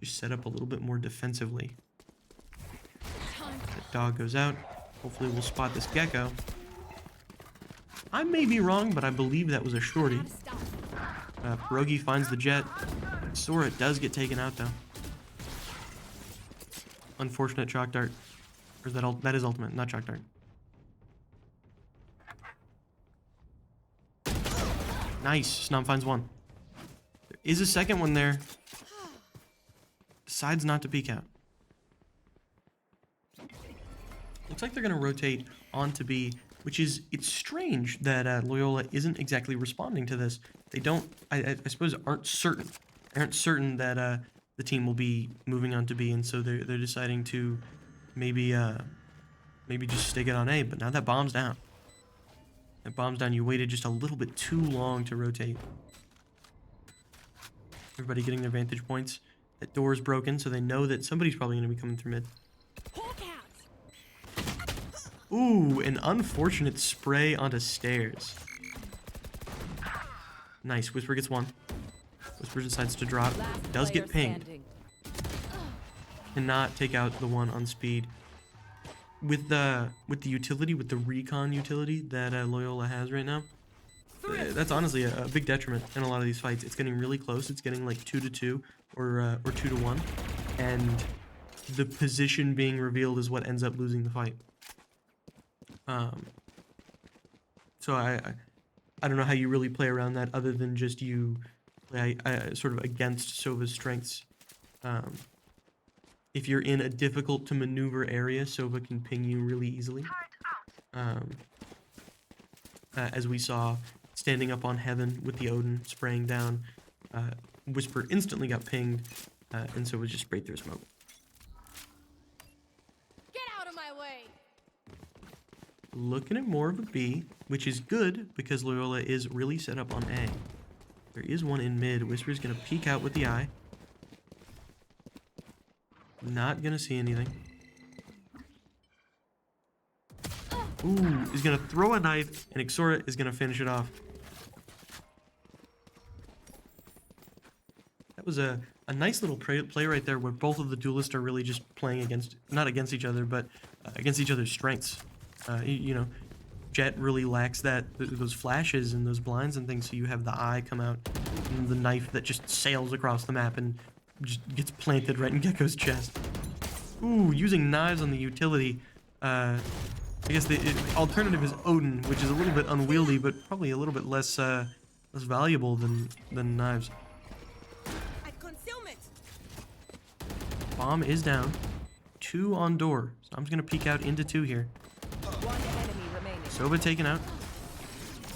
just set up a little bit more defensively. That dog goes out. Hopefully we'll spot this Gecko. I may be wrong, but I believe that was a shorty. Pierogi finds the jet. Xora does get taken out, though. Unfortunate chalk dart. Or is that is ultimate, not chalk dart. Nice. Snom finds 1. There is a second one there. Decides not to peek out. Looks like they're going to rotate onto B, which is, it's strange that Loyola isn't exactly responding to this. They don't, I suppose, aren't certain. They aren't certain that the team will be moving on to B, and so they're deciding to maybe just stick it on A. But now that bomb's down. That bomb's down. You waited just a little bit too long to rotate. Everybody getting their vantage points. That door is broken, so they know that somebody's probably going to be coming through mid. Ooh, an unfortunate spray onto stairs. Nice. Whisper gets one. Whisper decides to drop. Last Does player get pinged. standing. Cannot take out the one on speed. With the utility, with the recon utility that Loyola has right now, that's honestly a big detriment in a lot of these fights. It's getting really close. It's getting like 2-2 or 2-1, and the position being revealed is what ends up losing the fight. So I don't know how you really play around that other than just you play sort of against Sova's strengths. If you're in a difficult to maneuver area, Sova can ping you really easily. As we saw, standing up on Heaven with the Odin spraying down, Whisper instantly got pinged, and so was just sprayed through smoke. Get out of my way. Looking at more of a B, which is good because Loyola is really set up on A. There is one in mid. Whisper's gonna peek out with the eye. Not gonna see anything. Ooh, he's gonna throw a knife, and Ixora is gonna finish it off. That was a nice little play right there where both of the duelists are really just playing against, not against each other, but against each other's strengths. You know, Jet really lacks those flashes and those blinds and things, so you have the eye come out and the knife that just sails across the map and just gets planted right in Gecko's chest. Ooh, using knives on the utility. I guess the alternative is Odin, which is a little bit unwieldy, but probably a little bit less valuable than knives. At concealment. Bomb is down. 2 on door. So I'm just gonna peek out into 2 here. One enemy remaining. Sova taken out.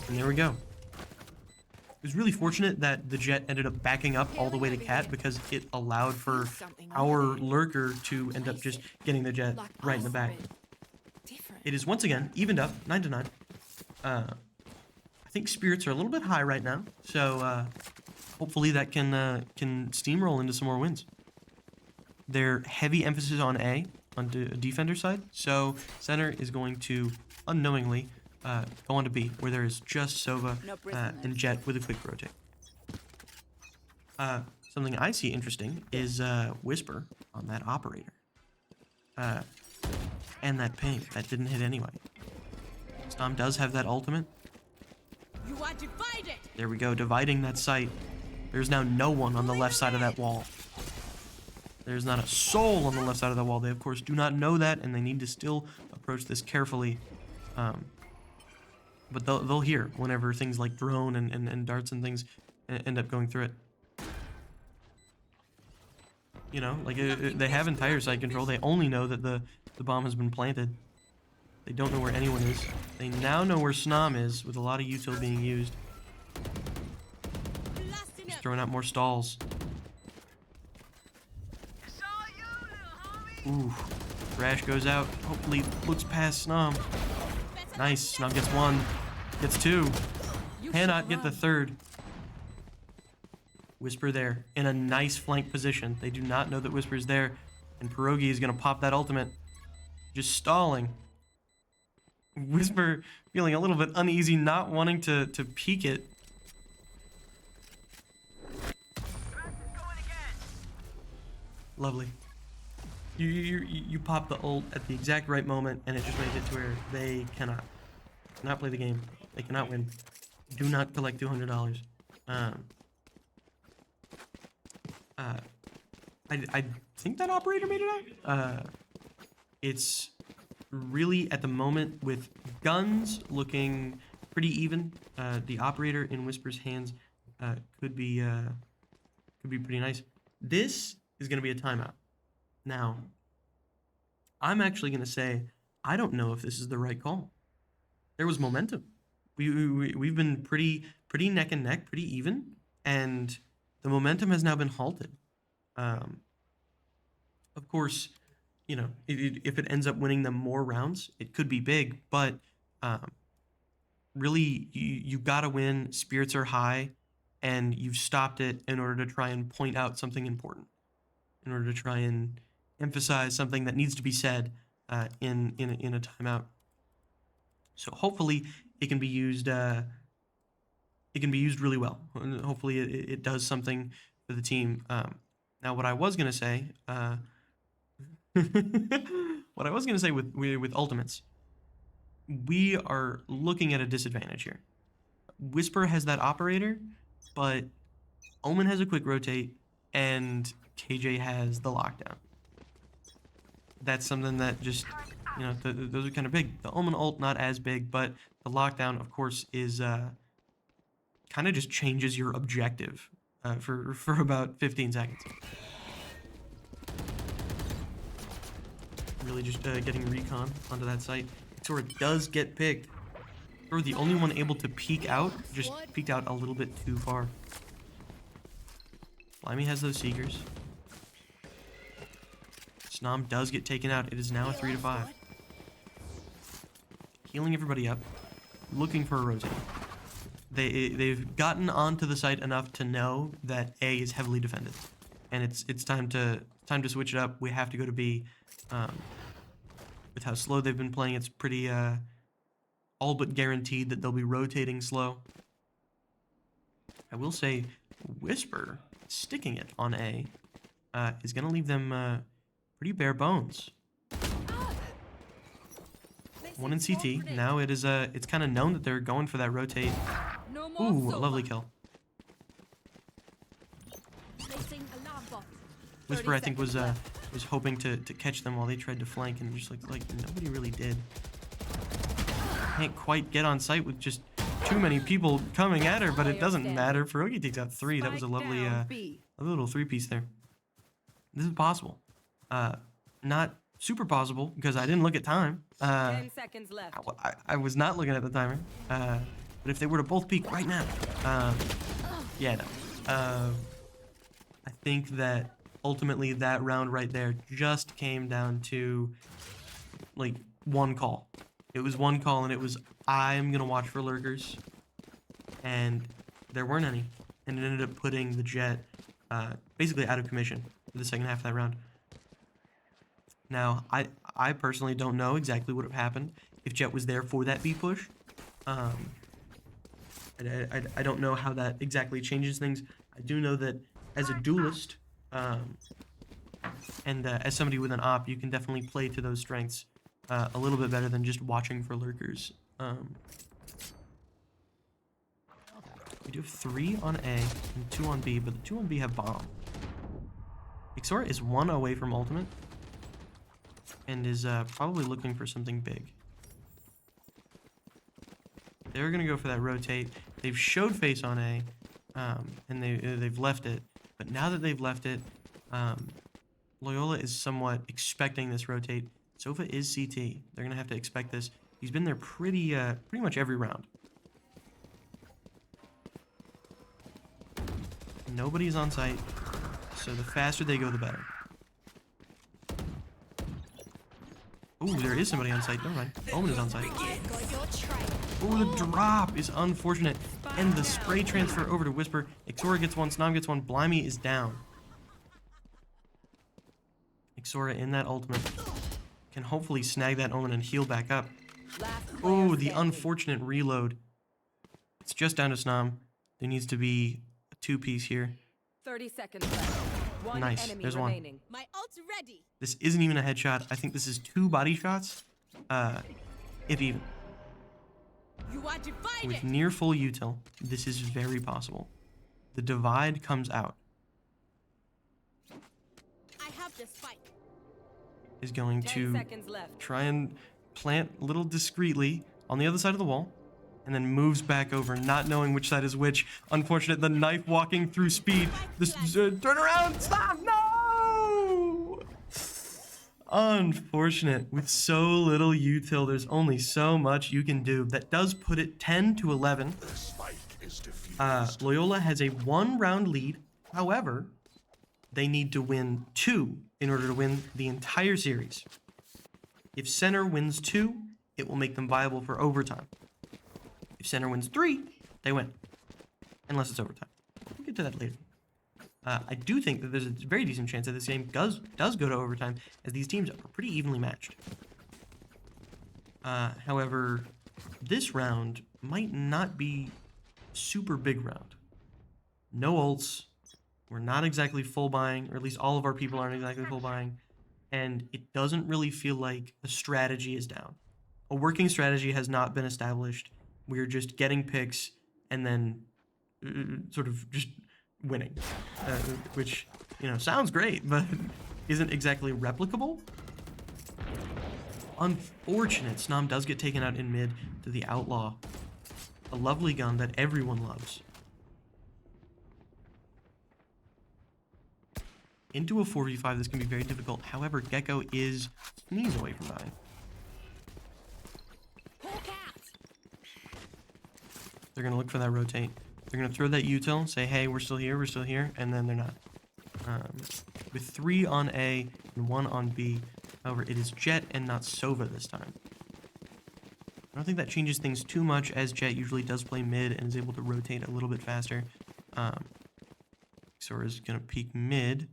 And there we go. It was really fortunate that the Jet ended up backing up all the way to Cat because it allowed for our lurker to end up just getting the Jet right in the back. It is once again evened up, 9-9. I think spirits are a little bit high right now, so hopefully that can steamroll into some more wins. Their heavy emphasis on A, on the defender side, so center is going to unknowingly go on to B, where there is just Sova and Jet with a quick rotate. Something I see interesting is Whisper on that operator. And that ping. That didn't hit anyway. Snom does have that ultimate. You are divided. There we go, dividing that site. There's now no one on the left side of that wall. There's not a soul on the left side of the wall. They, of course, do not know that, and they need to still approach this carefully. But they'll hear whenever things like drone and darts and things end up going through it. You know, like they have entire site control. They only know that the bomb has been planted. They don't know where anyone is. They now know where Snom is, with a lot of util being used. He's throwing out more stalls. Ooh, Rash goes out. Hopefully looks past Snom. Nice. Snom gets 1. Gets 2. Cannot get the 3rd. Whisper there in a nice flank position. They do not know that Whisper's there. And Pierogi is going to pop that ultimate. Just stalling. Whisper feeling a little bit uneasy, not wanting to peek it. Lovely. You pop the ult at the exact right moment, and it just makes it to where they cannot play the game. They cannot win. Do not collect $200. I think that operator made it out. It's really at the moment with guns looking pretty even. The operator in Whisper's hands could be pretty nice. This is going to be a timeout. Now, I'm actually going to say I don't know if this is the right call. There was momentum. We've been pretty neck and neck, pretty even, and the momentum has now been halted. Of course, you know, if it ends up winning them more rounds, it could be big, but really, you gotta win. Spirits are high, and you've stopped it in order to try and point out something important, in order to try and emphasize something that needs to be said in a timeout. So hopefully, it can be used. It can be used really well. And hopefully, it does something for the team. Now, what I was gonna say, what I was gonna say with ultimates, we are looking at a disadvantage here. Whisper has that operator, but Omen has a quick rotate, and KJ has the lockdown. That's something that just, you know, those are kind of big. The Omen ult, not as big, but the lockdown, of course, is kind of just changes your objective for about 15 seconds. Really just getting recon onto that site. Sora does get picked. Or the only one able to peek out, just peeked out a little bit too far. Blimey has those Seekers. Snom does get taken out. It is now a 3-5. Healing everybody up. Looking for a rotate. They've gotten onto the site enough to know that A is heavily defended. And it's time to switch it up. We have to go to B. With how slow they've been playing, it's pretty all but guaranteed that they'll be rotating slow. I will say Whisper sticking it on A is going to leave them pretty bare bones. One in CT. Now it is it's kind of known that they're going for that rotate. Ooh, a lovely kill. Whisper, I think, was hoping to catch them while they tried to flank, and just like nobody really did. Can't quite get on site with just too many people coming at her, but it doesn't matter. Pierogi takes out 3. That was a lovely a little 3-piece there. This is possible. Not super possible because I didn't look at time. 10 seconds left. I was not looking at the timer. But if they were to both peek right now, yeah, no. I think that ultimately that round right there just came down to like one call. It was one call, and it was, I'm gonna watch for lurkers, and there weren't any, and it ended up putting the Jet basically out of commission for the second half of that round. Now, I personally don't know exactly what would have happened if Jet was there for that B push. I don't know how that exactly changes things. I do know that as a duelist, and as somebody with an op, you can definitely play to those strengths a little bit better than just watching for lurkers. We do have 3 on A and 2 on B, but the 2 on B have bomb. Ixora is 1 away from ultimate, and is probably looking for something big. They're gonna go for that rotate. They've showed face on A, and they've left it. But now that they've left it, Loyola is somewhat expecting this rotate. Sofa is CT. They're gonna have to expect this. He's been there pretty much every round. Nobody's on site, so the faster they go, the better. Ooh, there is somebody on site. Never mind. Omen is on site. Ooh, the drop is unfortunate. And the spray transfer over to Whisper. Ixora gets 1, Snom gets 1, Blimey is down. Ixora in that ultimate can hopefully snag that Omen and heal back up. Ooh, the unfortunate reload. It's just down to Snom. There needs to be a 2-piece here. 30 seconds left. One Nice, enemy there's remaining. one. My ult's ready. This isn't even a headshot. I think this is 2 body shots, if even. You are divided. With near full util, this is very possible. The divide comes out. I have the spike. Is going 10 to seconds left. try and plant a little discreetly on the other side of the wall, and then moves back over, not knowing which side is which. Unfortunate, the knife walking through speed. This turn around, stop, no! Unfortunate. With so little util, there's only so much you can do. That does put it 10-11. Loyola has a 1-round lead. However, they need to win 2 in order to win the entire series. If center wins 2, it will make them viable for overtime. If center wins 3, they win. Unless it's overtime. We'll get to that later. I do think that there's a very decent chance that this game does go to overtime, as these teams are pretty evenly matched. However, this round might not be super big round. No ults. We're not exactly full buying, or at least all of our people aren't exactly full buying. And it doesn't really feel like a strategy is down. A working strategy has not been established. We're just getting picks and then sort of just winning, which, you know, sounds great, but isn't exactly replicable. Unfortunate, Snom does get taken out in mid to the Outlaw, a lovely gun that everyone loves. Into a 4v5, this can be very difficult. However, Gecko is sneeze away from dying. They're going to look for that rotate. They're going to throw that util, say, hey, we're still here, and then they're not. With 3 on A and 1 on B. However, it is Jet and not Sova this time. I don't think that changes things too much, as Jet usually does play mid and is able to rotate a little bit faster. Xora is going to peek mid.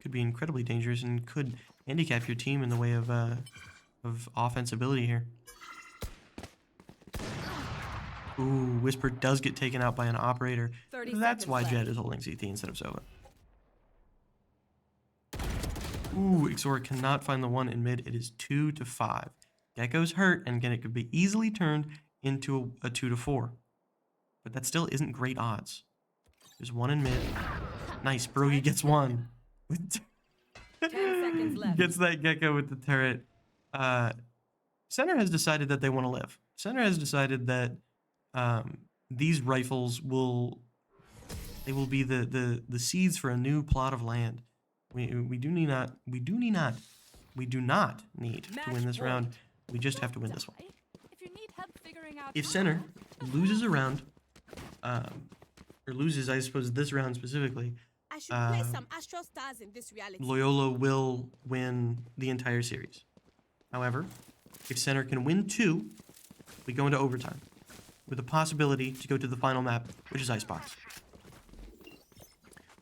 Could be incredibly dangerous and could handicap your team in the way of offense ability here. Ooh, Whisper does get taken out by an operator. That's why Jet is holding CT instead of Sova. Ooh, Xora cannot find the 1 in mid. It is 2-5. Gecko's hurt, and again, it could be easily turned into a 2-4. But that still isn't great odds. There's 1 in mid. Nice, Brogy gets 1. 10 seconds left. Gets that Gecko with the turret. Center has decided that they want to live. Center has decided that these rifles will be the seeds for a new plot of land. We do not need to win this round. We just have to win this one. If center loses a round, or loses, I suppose, this round specifically, I should play some Astral Stars in this reality. Loyola will win the entire series. However, if center can win 2, we go into overtime, with a possibility to go to the final map, which is Icebox.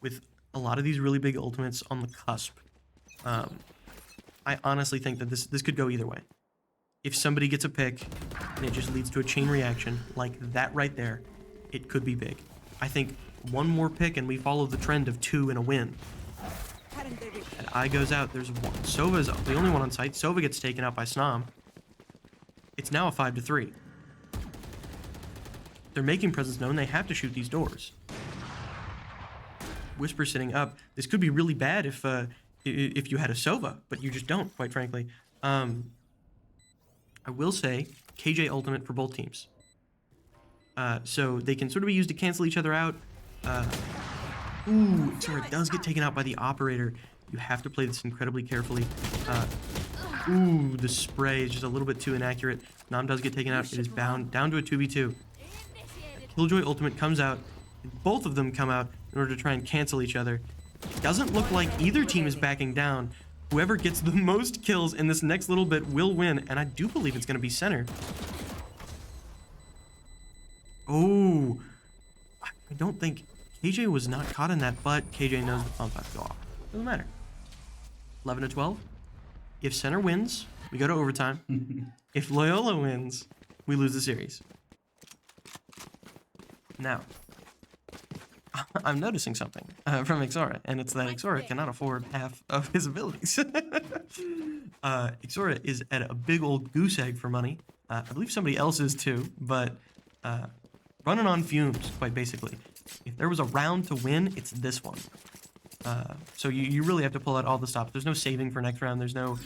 With a lot of these really big ultimates on the cusp, I honestly think that this could go either way. If somebody gets a pick and it just leads to a chain reaction like that right there, it could be big. I think one more pick and we follow the trend of 2 and a win. And I goes out, there's 1. Sova's the only one on site. Sova gets taken out by Snom. It's now a 5-3. They're making presence known. They have to shoot these doors. Whisper sitting up. This could be really bad if you had a Sova, but you just don't, quite frankly. I will say KJ ultimate for both teams. So they can sort of be used to cancel each other out. Ooh, Xora does get taken out by the operator. You have to play this incredibly carefully. Ooh, the spray is just a little bit too inaccurate. Nam does get taken out. It is bound down to a 2v2. Killjoy ultimate comes out. Both of them come out in order to try and cancel each other. It doesn't look like either team is backing down. Whoever gets the most kills in this next little bit will win, and I do believe it's going to be center. Oh, I don't think KJ was not caught in that, but KJ knows the pump has to go off. Doesn't matter. 11-12. If center wins, we go to overtime. If Loyola wins, we lose the series. Now, I'm noticing something from Xora, and it's that Xora cannot afford half of his abilities. Xora is at a big old goose egg for money. I believe somebody else is too, but running on fumes, quite basically. If there was a round to win, it's this one. So you really have to pull out all the stops. There's no saving for next round. There's no,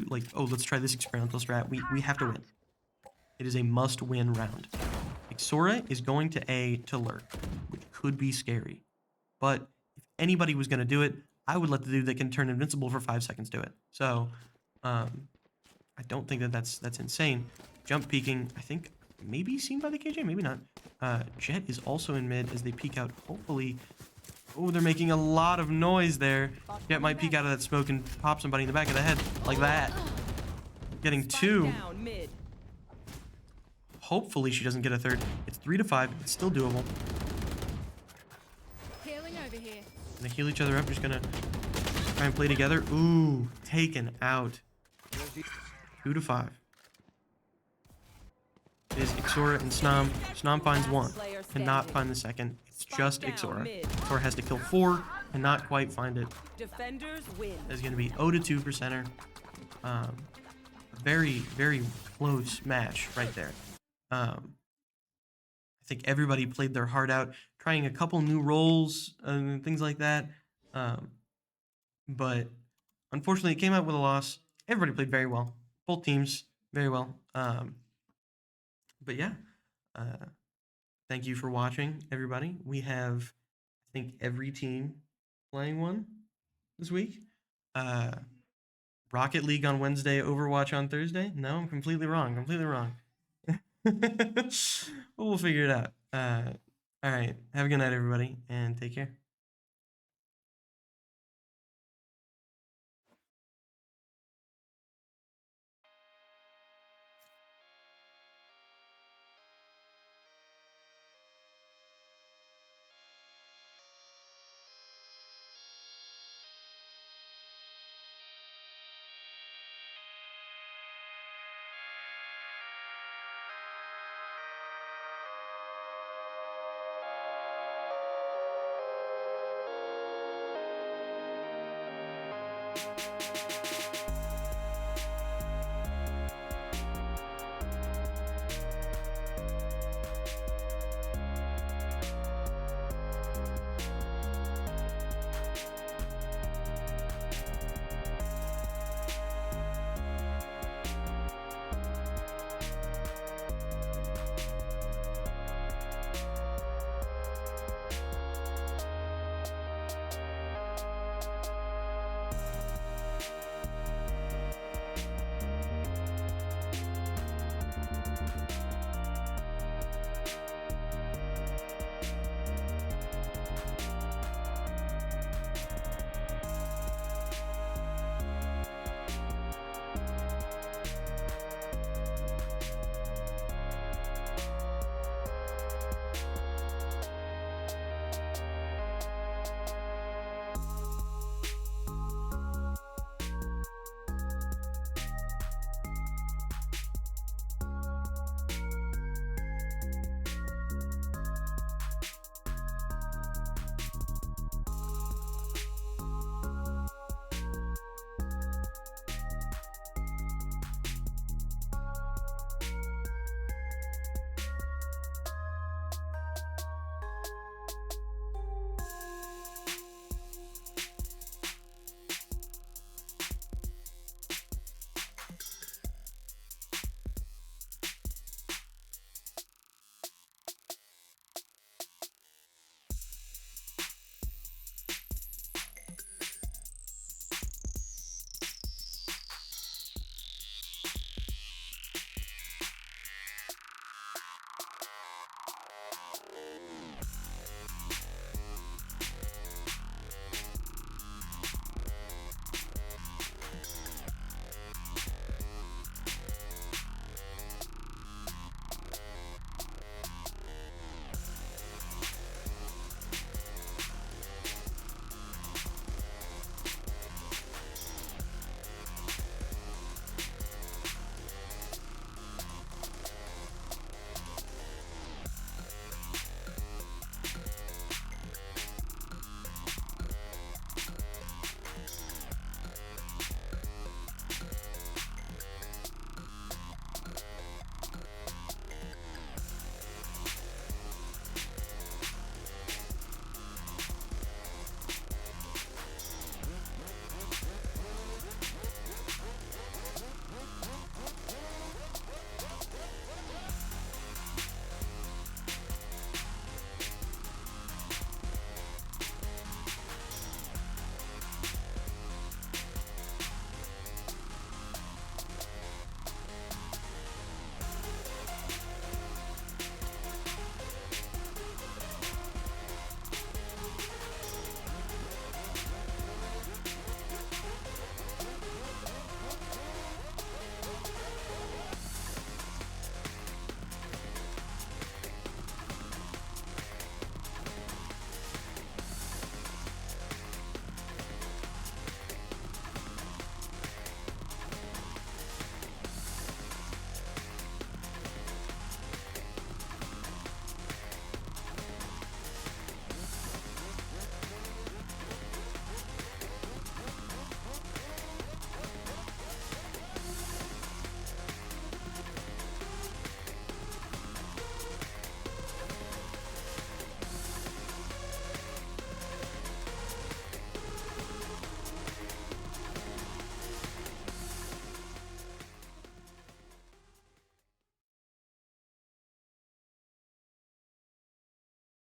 like, oh, let's try this experimental strat. We have to win. It is a must-win round. Xora is going to A to lurk, which could be scary. But if anybody was going to do it, I would let the dude that can turn invincible for 5 seconds do it. So, I don't think that that's insane. Jump peeking, I think, maybe seen by the KJ, maybe not. Jet is also in mid as they peek out, hopefully, Oh, they're making a lot of noise there. Jet might peek out of that smoke and pop somebody in the back of the head like that. Getting two. Down mid. Hopefully she doesn't get a third. It's 3 to 5. It's still doable. Healing over here. Gonna heal each other up. Just gonna try and play together. Ooh, taken out. 2 to 5. It is Ixora and Snom. Snom finds one. Cannot find the second. It's just Ixora. Ixora has to kill 4 and not quite find it. Defenders win. It's gonna be 0 to 2 for center. Very, very close match right there. I think everybody played their heart out, trying a couple new roles and things like that. But unfortunately, it came out with a loss. Everybody played very well. Both teams very well. But yeah, thank you for watching, everybody. We have, I think, every team playing one this week. Rocket League on Wednesday, Overwatch on Thursday. No, I'm completely wrong. Completely wrong. But we'll figure it out. All right. Have a good night, everybody, and take care.